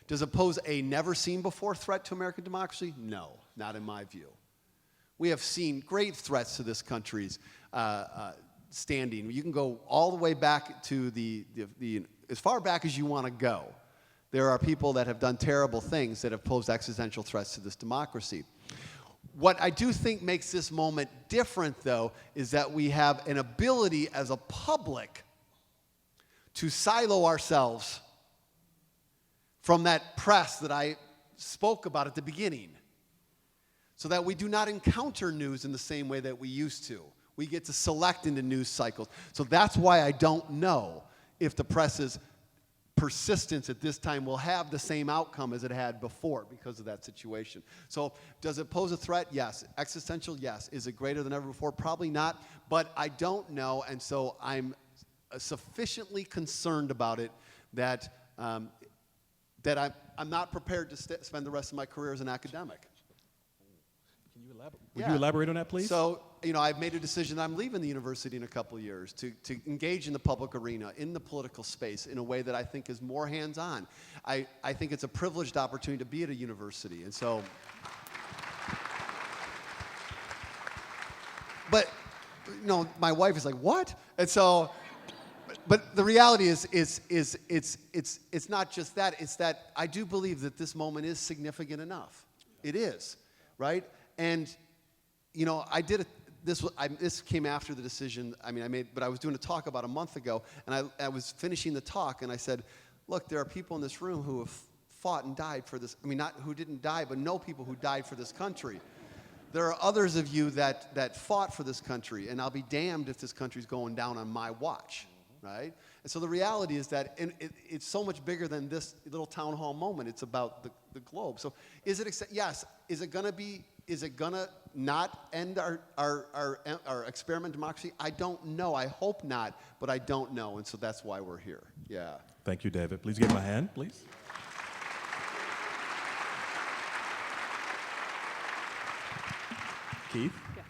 Q: Does it pose a never-seen-before threat to American democracy? No, not in my view. We have seen great threats to this country's standing. You can go all the way back to as far back as you want to go. There are people that have done terrible things that have posed existential threats to this democracy. What I do think makes this moment different, though, is that we have an ability as a public to silo ourselves from that press that I spoke about at the beginning, so that we do not encounter news in the same way that we used to. We get to select into news cycles. So that's why I don't know if the press's persistence at this time will have the same outcome as it had before because of that situation. So does it pose a threat? Yes. Existential? Yes. Is it greater than ever before? Probably not, but I don't know, and so I'm sufficiently concerned about it that I'm not prepared to spend the rest of my career as an academic.
A: Can you elaborate? Would you elaborate on that, please?
Q: So, I've made a decision. I'm leaving the university in a couple of years to engage in the public arena, in the political space, in a way that I think is more hands-on. I think it's a privileged opportunity to be at a university, and so. But, my wife is like, what? And so, but the reality is it's not just that. It's that I do believe that this moment is significant enough. It is, right? And, this came after the decision but I was doing a talk about a month ago, and I was finishing the talk, and I said, look, there are people in this room who have fought and died for this. Not who didn't die, but know people who died for this country. There are others of you that fought for this country, and I'll be damned if this country's going down on my watch, right? And so the reality is that it's so much bigger than this little town hall moment. It's about the the globe. So is it, yes, is it going to not end our experiment democracy? I don't know. I hope not, but I don't know. And so that's why we're here. Yeah.
A: Thank you, David. Please give him a hand, please. Keith?
R: Yeah.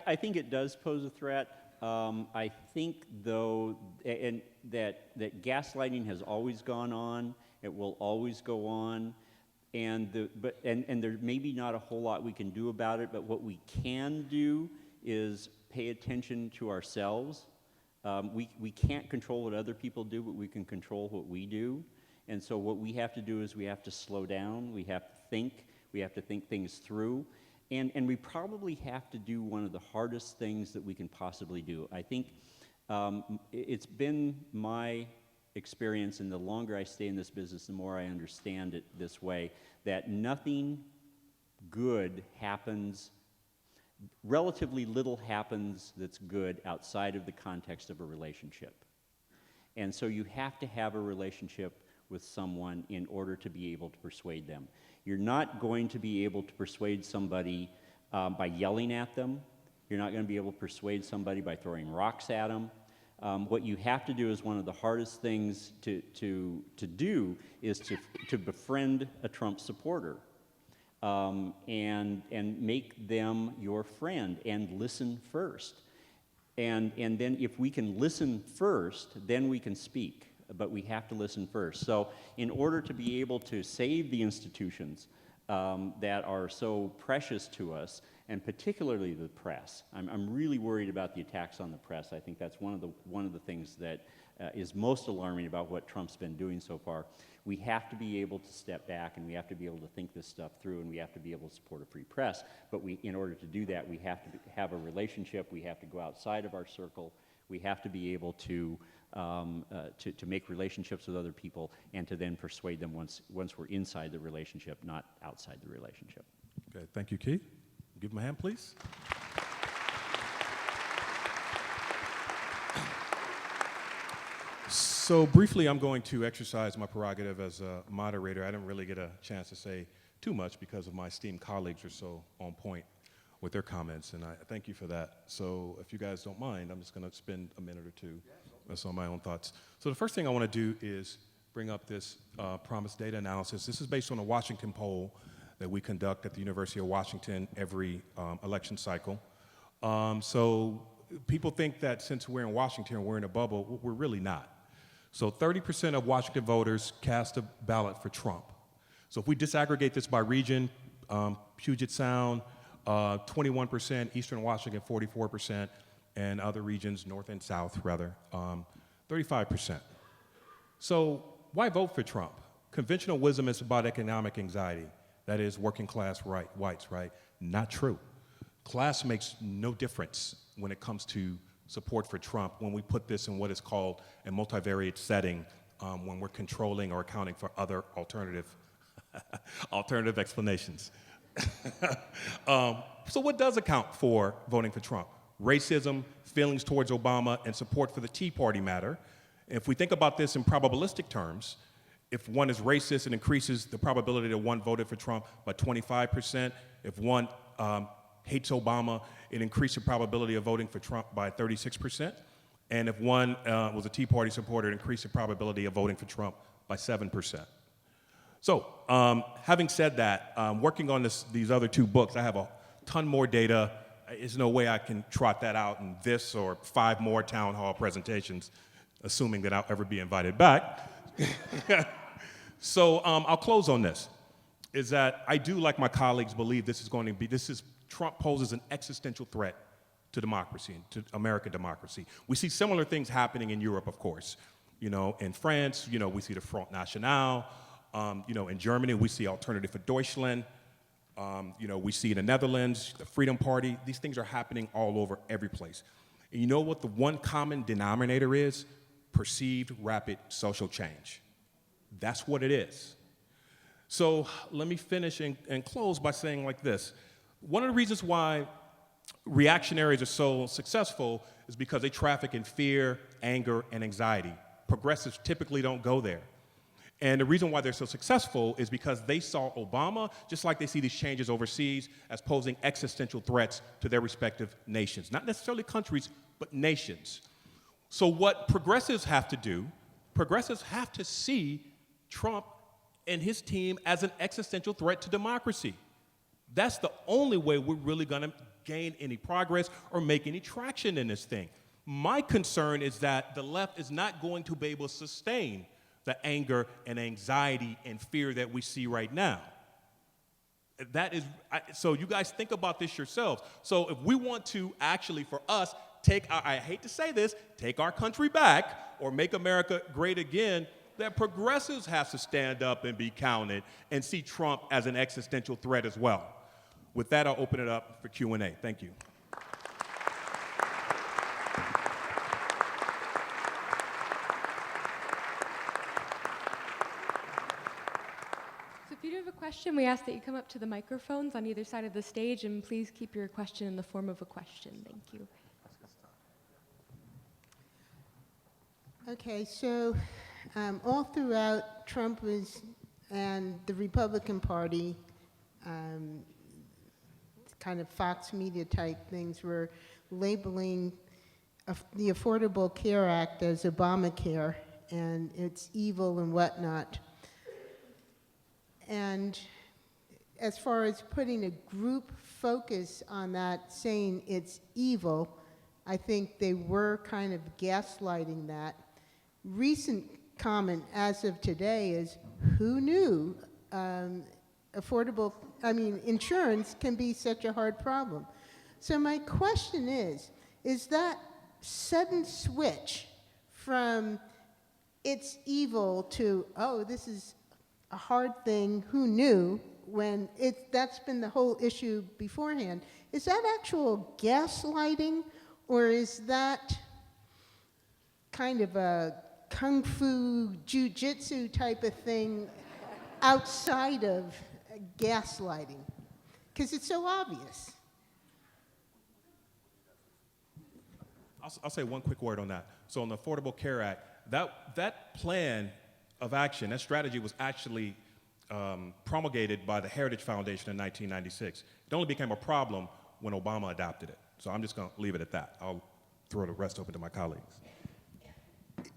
R: I think it does pose a threat. I think, though, and that gaslighting has always gone on. It will always go on. And there may be not a whole lot we can do about it, but what we can do is pay attention to ourselves. We can't control what other people do, but we can control what we do. And so what we have to do is we have to slow down. We have to think things through. And we probably have to do one of the hardest things that we can possibly do. I think it's been my experience, and the longer I stay in this business, the more I understand it this way, that nothing good happens, relatively little happens that's good outside of the context of a relationship. And so you have to have a relationship with someone in order to be able to persuade them. You're not going to be able to persuade somebody by yelling at them. You're not going to be able to persuade somebody by throwing rocks at them. What you have to do is one of the hardest things to do is to befriend a Trump supporter and make them your friend and listen first. And then if we can listen first, then we can speak. But we have to listen first. So in order to be able to save the institutions that are so precious to us, and particularly the press, I'm really worried about the attacks on the press. I think that's one of the things that is most alarming about what Trump's been doing so far. We have to be able to step back, and we have to be able to think this stuff through, and we have to be able to support a free press. But in order to do that, we have to have a relationship. We have to go outside of our circle. We have to be able to make relationships with other people and to then persuade them once we're inside the relationship, not outside the relationship.
A: Okay, thank you, Keith. Give him a hand, please. So briefly, I'm going to exercise my prerogative as a moderator. I didn't really get a chance to say too much because of my esteemed colleagues are so on point with their comments, and I thank you for that. So if you guys don't mind, I'm just going to spend a minute or two with some of my own thoughts. So the first thing I want to do is bring up this promise data analysis. This is based on a Washington poll that we conduct at the University of Washington every election cycle. So people think that since we're in Washington, we're in a bubble. We're really not. So 30% of Washington voters cast a ballot for Trump. So if we disaggregate this by region, Puget Sound, 21%, Eastern Washington, 44%, and other regions, North and South, rather, 35%. So why vote for Trump? Conventional wisdom is about economic anxiety. That is working class whites, right? Not true. Class makes no difference when it comes to support for Trump when we put this in what is called a multivariate setting when we're controlling or accounting for other alternative explanations. So what does account for voting for Trump? Racism, feelings towards Obama, and support for the Tea Party matter. If we think about this in probabilistic terms, if one is racist, it increases the probability that one voted for Trump by 25%. If one hates Obama, it increased the probability of voting for Trump by 36%. And if one was a Tea Party supporter, it increased the probability of voting for Trump by 7%. So having said that, working on these other two books, I have a ton more data. There's no way I can trot that out in this or 5 more town hall presentations, assuming that I'll ever be invited back. So I'll close on this, is that I do, like my colleagues, believe Trump poses an existential threat to democracy, to American democracy. We see similar things happening in Europe, of course. In France, we see the Front National. In Germany, we see Alternative for Deutschland. We see in the Netherlands, the Freedom Party. These things are happening all over every place. And you know what the one common denominator is? Perceived rapid social change. That's what it is. So let me finish and close by saying like this. One of the reasons why reactionaries are so successful is because they traffic in fear, anger, and anxiety. Progressives typically don't go there. And the reason why they're so successful is because they saw Obama, just like they see these changes overseas, as posing existential threats to their respective nations. Not necessarily countries, but nations. So what progressives have to do, progressives have to see Trump and his team as an existential threat to democracy. That's the only way we're really going to gain any progress or make any traction in this thing. My concern is that the left is not going to be able to sustain the anger and anxiety and fear that we see right now. That is, so you guys think about this yourselves. So if we want to actually, for us, I hate to say this, take our country back or make America great again, that progressives have to stand up and be counted and see Trump as an existential threat as well. With that, I'll open it up for Q&A. Thank you.
S: So if you do have a question, we ask that you come up to the microphones on either side of the stage, and please keep your question in the form of a question. Thank you.
T: Okay, so all throughout Trump and the Republican Party, kind of Fox Media type things were labeling the Affordable Care Act as Obamacare, and it's evil and whatnot. And as far as putting a group focus on that, saying it's evil, I think they were kind of gaslighting that. Recent comment as of today is, who knew insurance can be such a hard problem? So my question is that sudden switch from it's evil to, oh, this is a hard thing, who knew, when that's been the whole issue beforehand, is that actual gaslighting, or is that kind of a kung fu jiu-jitsu type of thing outside of gaslighting? Because it's so obvious.
A: I'll say one quick word on that. So on the Affordable Care Act, that plan of action, that strategy was actually promulgated by the Heritage Foundation in 1996. It only became a problem when Obama adopted it. So I'm just going to leave it at that. I'll throw the rest open to my colleagues.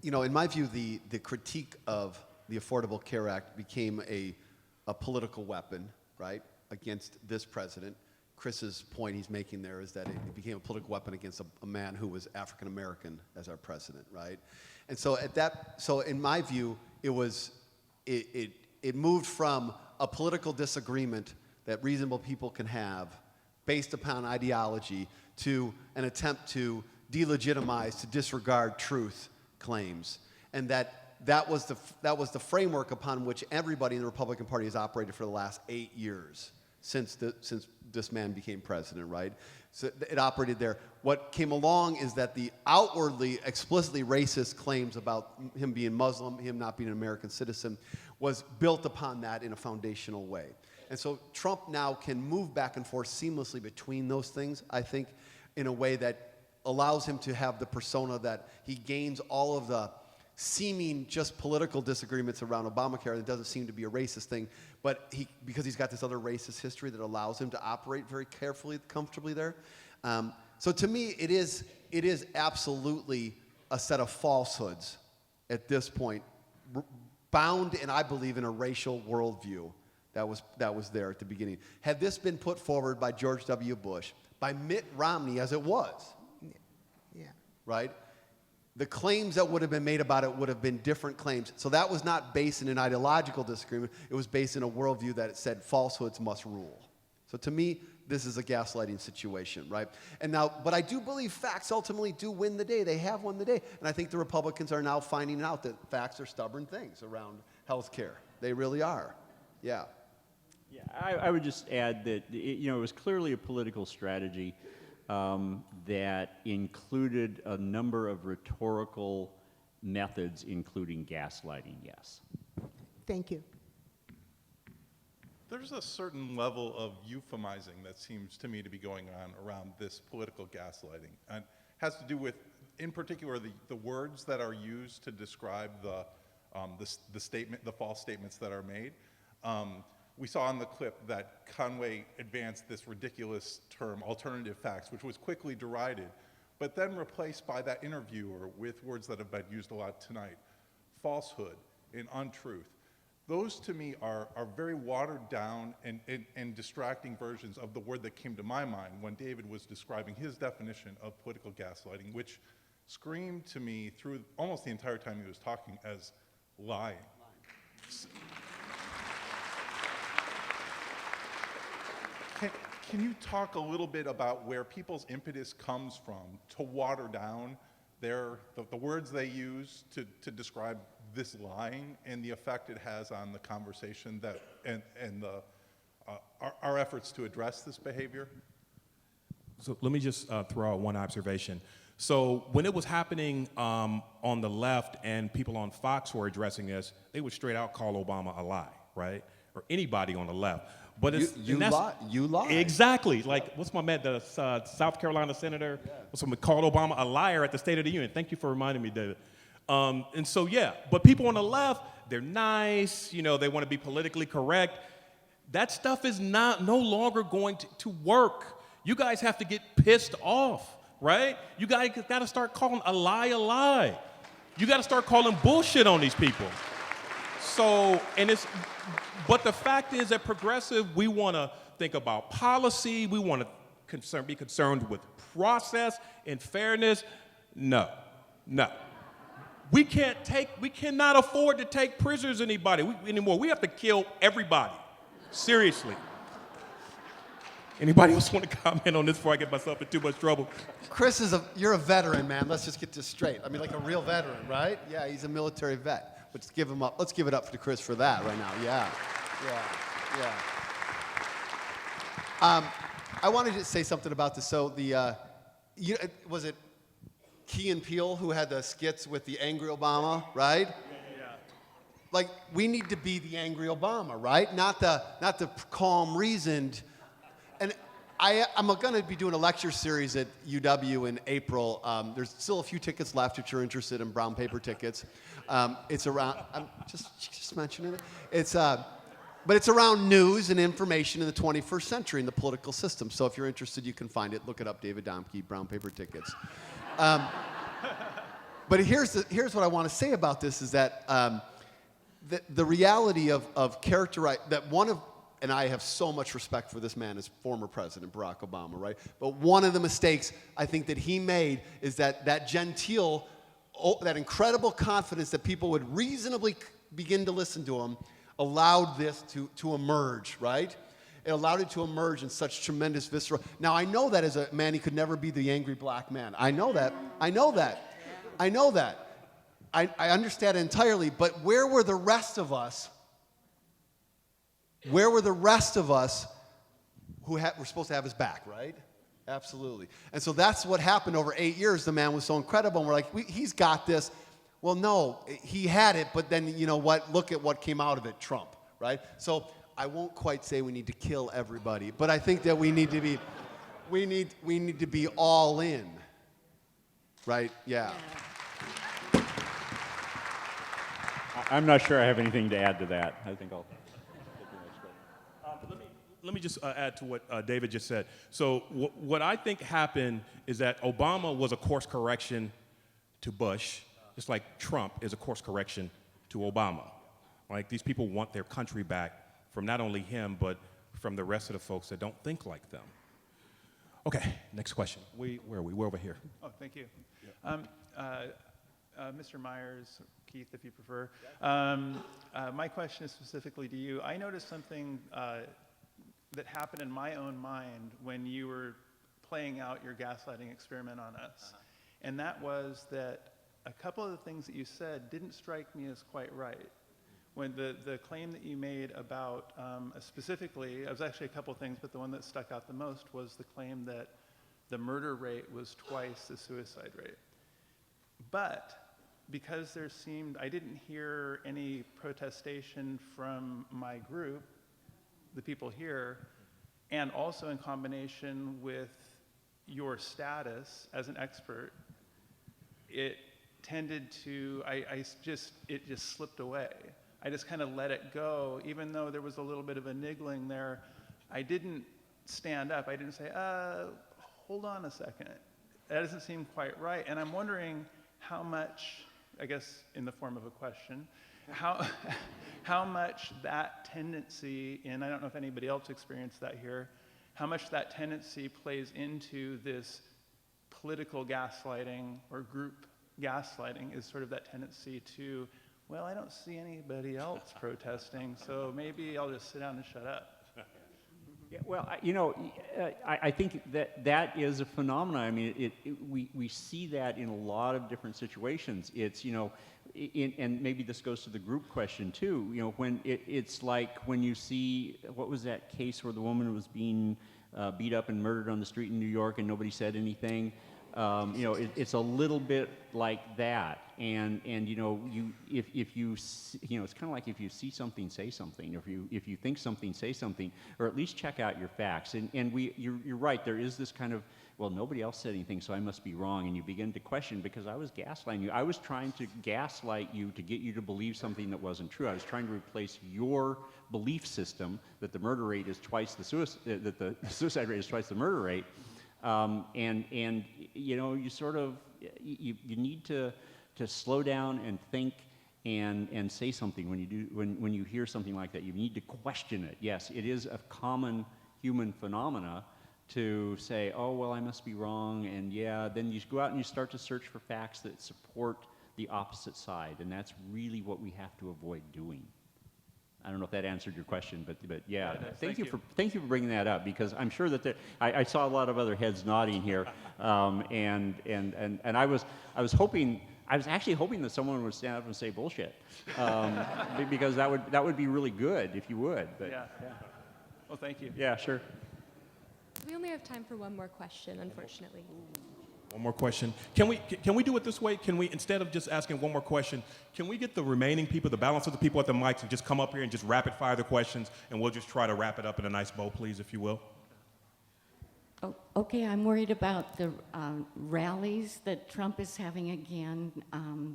Q: You know, in my view, the critique of the Affordable Care Act became a political weapon, right, against this president. Chris's point he's making there is that it became a political weapon against a man who was African American as our president, right? And so so in my view, it moved from a political disagreement that reasonable people can have based upon ideology to an attempt to delegitimize, to disregard truth claims, and that was the framework upon which everybody in the Republican Party has operated for the last 8 years since this man became president, right? So it operated there. What came along is that the outwardly, explicitly racist claims about him being Muslim, him not being an American citizen, was built upon that in a foundational way. And so Trump now can move back and forth seamlessly between those things, I think, in a way that allows him to have the persona that he gains all of the seeming just political disagreements around Obamacare. It doesn't seem to be a racist thing, but because he's got this other racist history that allows him to operate very carefully, comfortably there. So to me, it is absolutely a set of falsehoods at this point, bound, and I believe, in a racial worldview that was there at the beginning. Had this been put forward by George W. Bush, by Mitt Romney, as it was, right? The claims that would have been made about it would have been different claims. So that was not based in an ideological disagreement. It was based in a worldview that said falsehoods must rule. So to me, this is a gaslighting situation, right? And now, but I do believe facts ultimately do win the day. They have won the day. And I think the Republicans are now finding out that facts are stubborn things around health care. They really are. Yeah.
R: Yeah, I would just add that it was clearly a political strategy that included a number of rhetorical methods, including gaslighting, yes.
T: Thank you.
U: There's a certain level of euphemizing that seems to me to be going on around this political gaslighting. And has to do with, in particular, the words that are used to describe the the false statements that are made. We saw in the clip that Conway advanced this ridiculous term, alternative facts, which was quickly derided, but then replaced by that interviewer with words that have been used a lot tonight, falsehood and untruth. Those to me are very watered down and distracting versions of the word that came to my mind when David was describing his definition of political gaslighting, which screamed to me through almost the entire time he was talking as lying. Can you talk a little bit about where people's impetus comes from to water down the words they use to describe this lying and the effect it has on the conversation and our efforts to address this behavior?
A: So let me just throw out one observation. So when it was happening on the left and people on Fox were addressing this, they would straight out call Obama a lie, right? Or anybody on the left. But it's,
C: you lie.
A: Exactly. Like, what's my man, the South Carolina senator? Someone called Obama a liar at the State of the Union. Thank you for reminding me, David. And so, yeah, but people on the left, they're nice, you know, they want to be politically correct. That stuff is no longer going to work. You guys have to get pissed off, right? You guys got to start calling a lie a lie. You got to start calling bullshit on these people. So, but the fact is that progressive, we want to think about policy, we want to be concerned with process and fairness. No. We cannot afford to take prisoners anymore. We have to kill everybody. Seriously. Anybody else want to comment on this before I get myself in too much trouble?
Q: Chris you're a veteran, man. Let's just get this straight. I mean, like a real veteran, right? Yeah, he's a military vet. Let's give him up. Let's give it up to Chris for that right now. Yeah. I wanted to say something about this. So was it Key and Peele who had the skits with the angry Obama, right? Yeah. Like, we need to be the angry Obama, right? Not the calm, reasoned. And I'm going to be doing a lecture series at UW in April. There's still a few tickets left if you're interested in brown paper tickets. It's around, I'm just mentioning it. But it's around news and information in the 21st century in the political system. So if you're interested, you can find it. Look it up, David Domke, brown paper tickets. But here's what I want to say about this is that the reality of characterizing that and I have so much respect for this man as former President Barack Obama, right? But one of the mistakes I think that he made is that genteel, that incredible confidence that people would reasonably begin to listen to him allowed this to emerge, right? It allowed it to emerge in such tremendous visceral. Now, I know that as a man, he could never be the angry black man. I know that. I understand it entirely, but where were the rest of us? Where were the rest of us who were supposed to have his back, right? Absolutely. And so that's what happened over 8 years. The man was so incredible, and we're like, he's got this. Well, no, he had it, but then, you know what? Look at what came out of it, Trump, right? So I won't quite say we need to kill everybody, but I think that we need to be all in, right? Yeah.
R: I'm not sure I have anything to add to that. I think I'll.
A: Let me just add to what David just said. So what I think happened is that Obama was a course correction to Bush, just like Trump is a course correction to Obama. Like, these people want their country back from not only him, but from the rest of the folks that don't think like them. Okay, next question. Where are we? We're over here.
C: Oh, thank you. Mr. Myers, Keith, if you prefer. My question is specifically to you. I noticed something that happened in my own mind when you were playing out your gaslighting experiment on us. And that was that a couple of the things that you said didn't strike me as quite right. When the claim that you made about, specifically, it was actually a couple of things, but the one that stuck out the most was the claim that the murder rate was twice the suicide rate. But because I didn't hear any protestation from my group, the people here, and also in combination with your status as an expert, it tended to, it just slipped away. I just kind of let it go, even though there was a little bit of a niggling there. I didn't stand up. I didn't say, hold on a second. That doesn't seem quite right. And I'm wondering how much, I guess in the form of a question, how much that tendency, and I don't know if anybody else experienced that here, how much that tendency plays into this political gaslighting or group gaslighting is sort of that tendency to, well, I don't see anybody else protesting, so maybe I'll just sit down and shut up.
R: Yeah, well, I think that is a phenomenon. I mean, we see that in a lot of different situations. It's, and maybe this goes to the group question too, when it's like when you see, what was that case where the woman was being beat up and murdered on the street in New York and nobody said anything? It's a little bit like that, and if you it's kind of like if you see something, say something. If you think something, say something, or at least check out your facts. And you're right. There is this kind of, well, nobody else said anything, so I must be wrong, and you begin to question because I was gaslighting you. I was trying to gaslight you to get you to believe something that wasn't true. I was trying to replace your belief system that the murder rate is twice the suicide rate is twice the murder rate. You sort of, you need to slow down and think and say something when you hear something like that. You need to question it. Yes, it is a common human phenomena to say, oh, well, I must be wrong, and yeah, then you go out and you start to search for facts that support the opposite side, and that's really what we have to avoid doing. I don't know if that answered your question, but yeah, thank you for bringing that up, because I'm sure that I saw a lot of other heads nodding here, and I was actually hoping that someone would stand up and say bullshit, because that would be really good if you would. But,
C: yeah. Well, thank you.
R: Yeah, sure.
S: We only have time for one more question, unfortunately.
A: One more question. Can we do it this way? Can we, instead of just asking one more question, can we get the remaining people, the balance of the people at the mics, and just come up here and just rapid fire the questions, and we'll just try to wrap it up in a nice bow, please, if you will?
F: Oh, okay, I'm worried about the rallies that Trump is having again,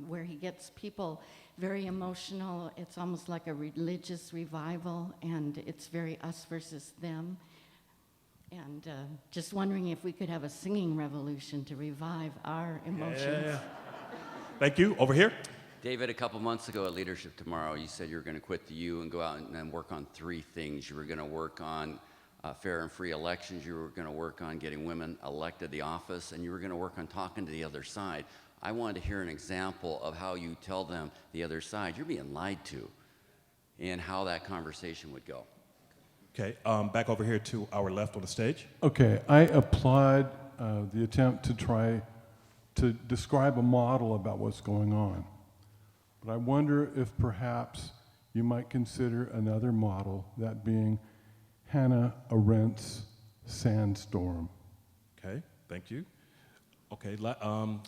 F: where he gets people very emotional. It's almost like a religious revival, and it's very us versus them. And just wondering if we could have a singing revolution to revive our emotions.
A: Yeah. Thank you. Over here.
V: David, a couple months ago at Leadership Tomorrow, you said you were going to quit the U and go out and work on 3 things. You were going to work on fair and free elections, you were going to work on getting women elected to the office, and you were going to work on talking to the other side. I wanted to hear an example of how you tell them, the other side, you're being lied to, and how that conversation would go.
A: Okay, back over here to our left on the stage.
W: Okay, I applaud the attempt to try to describe a model about what's going on. But I wonder if perhaps you might consider another model, that being Hannah Arendt's Sandstorm.
A: Okay, thank you. Okay,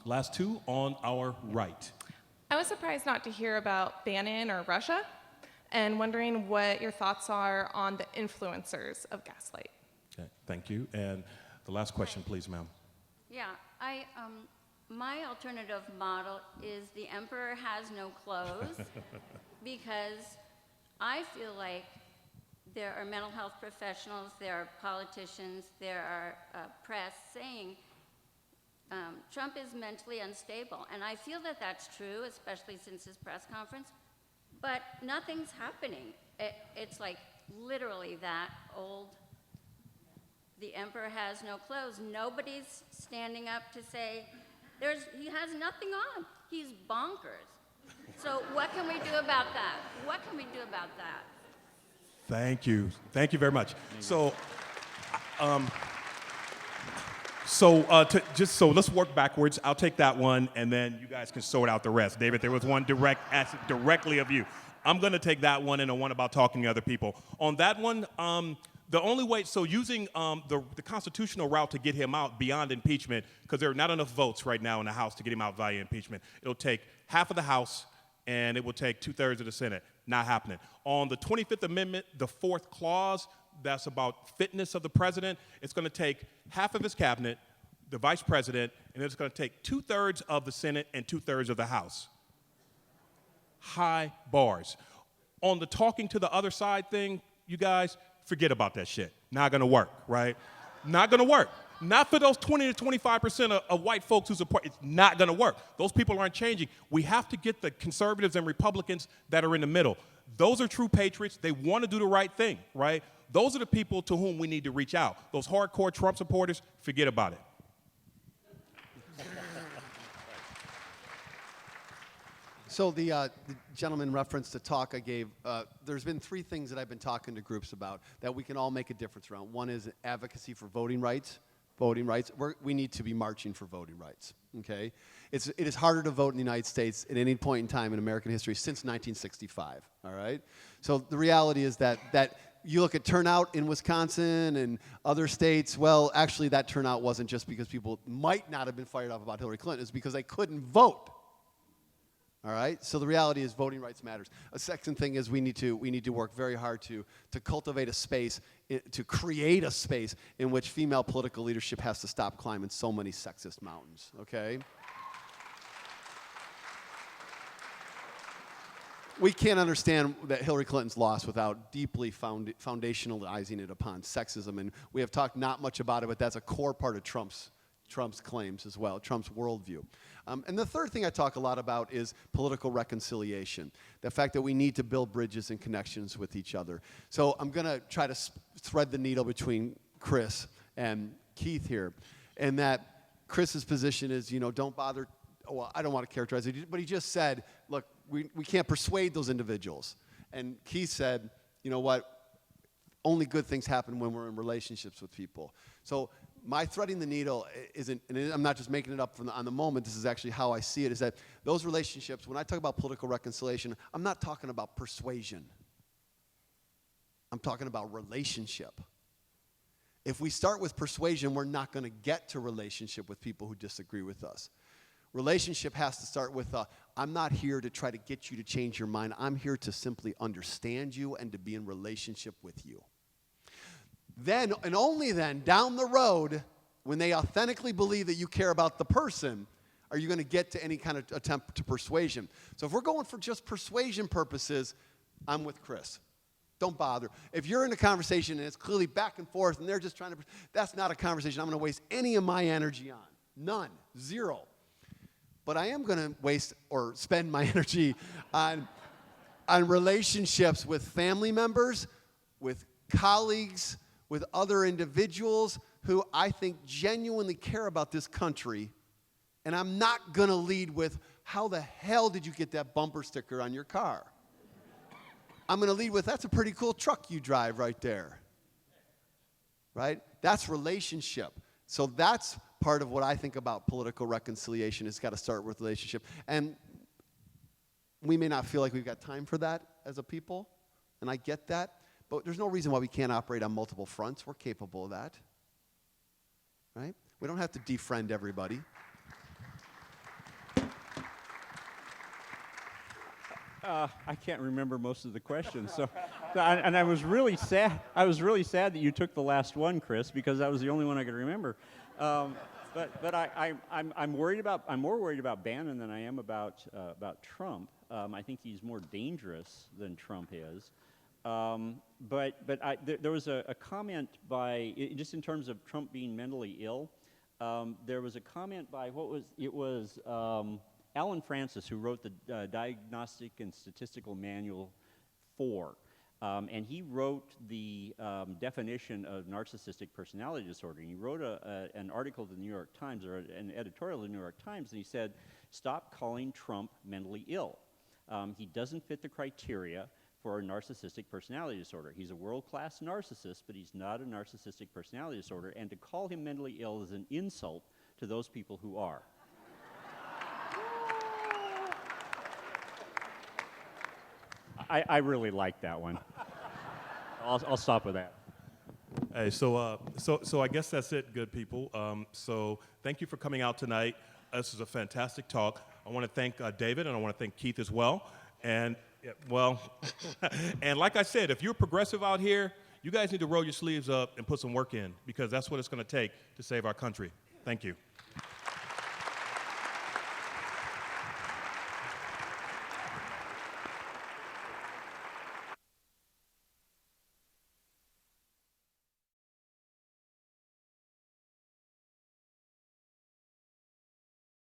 A: last 2 on our right.
X: I was surprised not to hear about Bannon or Russia, and wondering what your thoughts are on the influencers of Gaslight.
A: Okay, thank you. And the last question, please, ma'am.
Y: Yeah, my alternative model is the emperor has no clothes, because I feel like there are mental health professionals, there are politicians, there are press saying Trump is mentally unstable. And I feel that that's true, especially since his press conference. But nothing's happening. It's like literally that old, the emperor has no clothes. Nobody's standing up to say, he has nothing on. He's bonkers. So what can we do about that? What can we do about that?
A: Thank you. Thank you very much. So, let's work backwards. I'll take that one, and then you guys can sort out the rest. David, there was one directly of you. I'm going to take that one and the one about talking to other people. On that one, the only way, so using the constitutional route to get him out beyond impeachment, because there are not enough votes right now in the House to get him out via impeachment. It'll take half of the House, and it will take 2/3 of the Senate. Not happening. On the 25th Amendment, the 4th clause, that's about fitness of the president. It's going to take half of his cabinet, the vice president, and it's going to take 2/3 of the Senate and 2/3 of the House. High bars. On the talking to the other side thing, you guys, forget about that shit. Not going to work, right? Not going to work. Not for those 20 to 25% of white folks who support. It's not going to work. Those people aren't changing. We have to get the conservatives and Republicans that are in the middle. Those are true patriots. They want to do the right thing, right? Those are the people to whom we need to reach out. Those hardcore Trump supporters, forget about it.
Q: So the gentleman referenced the talk I gave. There's been 3 things that I've been talking to groups about that we can all make a difference around. One is advocacy for voting rights. Voting rights. We need to be marching for voting rights. Okay, it is harder to vote in the United States at any point in time in American history since 1965. All right. So the reality is that you look at turnout in Wisconsin and other states. Well, actually, that turnout wasn't just because people might not have been fired up about Hillary Clinton. It's because they couldn't vote. All right. So the reality is voting rights matters. A second thing is we need to work very hard to cultivate a space, to create a space in which female political leadership has to stop climbing so many sexist mountains. Okay. We can't understand that Hillary Clinton's lost without deeply foundationalizing it upon sexism, and we have talked not much about it, but that's a core part of Trump's claims as well, Trump's worldview. And the third thing I talk a lot about is political reconciliation, the fact that we need to build bridges and connections with each other. So I'm going to try to thread the needle between Chris and Keith here, and that Chris's position is, don't bother. Well, I don't want to characterize it, but he just said, look, we can't persuade those individuals. And Keith said, you know what, only good things happen when we're in relationships with people. So my threading the needle isn't, and I'm not just making it up on the moment, this is actually how I see it, is that those relationships, when I talk about political reconciliation, I'm not talking about persuasion. I'm talking about relationship. If we start with persuasion, we're not going to get to relationship with people who disagree with us. Relationship has to start with, I'm not here to try to get you to change your mind. I'm here to simply understand you and to be in relationship with you. Then, and only then, down the road, when they authentically believe that you care about the person, are you going to get to any kind of attempt to persuasion. So if we're going for just persuasion purposes, I'm with Chris. Don't bother. If you're in a conversation and it's clearly back and forth and they're just trying to, that's not a conversation I'm going to waste any of my energy on. None. Zero. But I am going to waste or spend my energy on relationships with family members, with colleagues, with other individuals who I think genuinely care about this country. And I'm not going to lead with, how the hell did you get that bumper sticker on your car? I'm going to lead with, that's a pretty cool truck you drive right there. Right? That's relationship. So that's part of what I think about political reconciliation. It's got to start with relationship. And we may not feel like we've got time for that as a people, and I get that, but there's no reason why we can't operate on multiple fronts. We're capable of that. Right? We don't have to defriend everybody.
R: I can't remember most of the questions, and I was really sad. I was really sad that you took the last one, Chris, because that was the only one I could remember. But I'm worried about. I'm more worried about Bannon than I am about Trump. I think he's more dangerous than Trump is. There was a comment by, just in terms of Trump being mentally ill. There was a comment by Alan Francis, who wrote the Diagnostic and Statistical Manual 4. And he wrote the definition of narcissistic personality disorder. And he wrote an article to the New York Times, or an editorial to the New York Times, and he said, stop calling Trump mentally ill. He doesn't fit the criteria for a narcissistic personality disorder. He's a world-class narcissist, but he's not a narcissistic personality disorder. And to call him mentally ill is an insult to those people who are. I really like that one. I'll stop with that.
A: Hey, so I guess that's it, good people. So thank you for coming out tonight. This is a fantastic talk. I want to thank David, and I want to thank Keith as well. And and like I said, if you're progressive out here, you guys need to roll your sleeves up and put some work in, because that's what it's going to take to save our country. Thank you.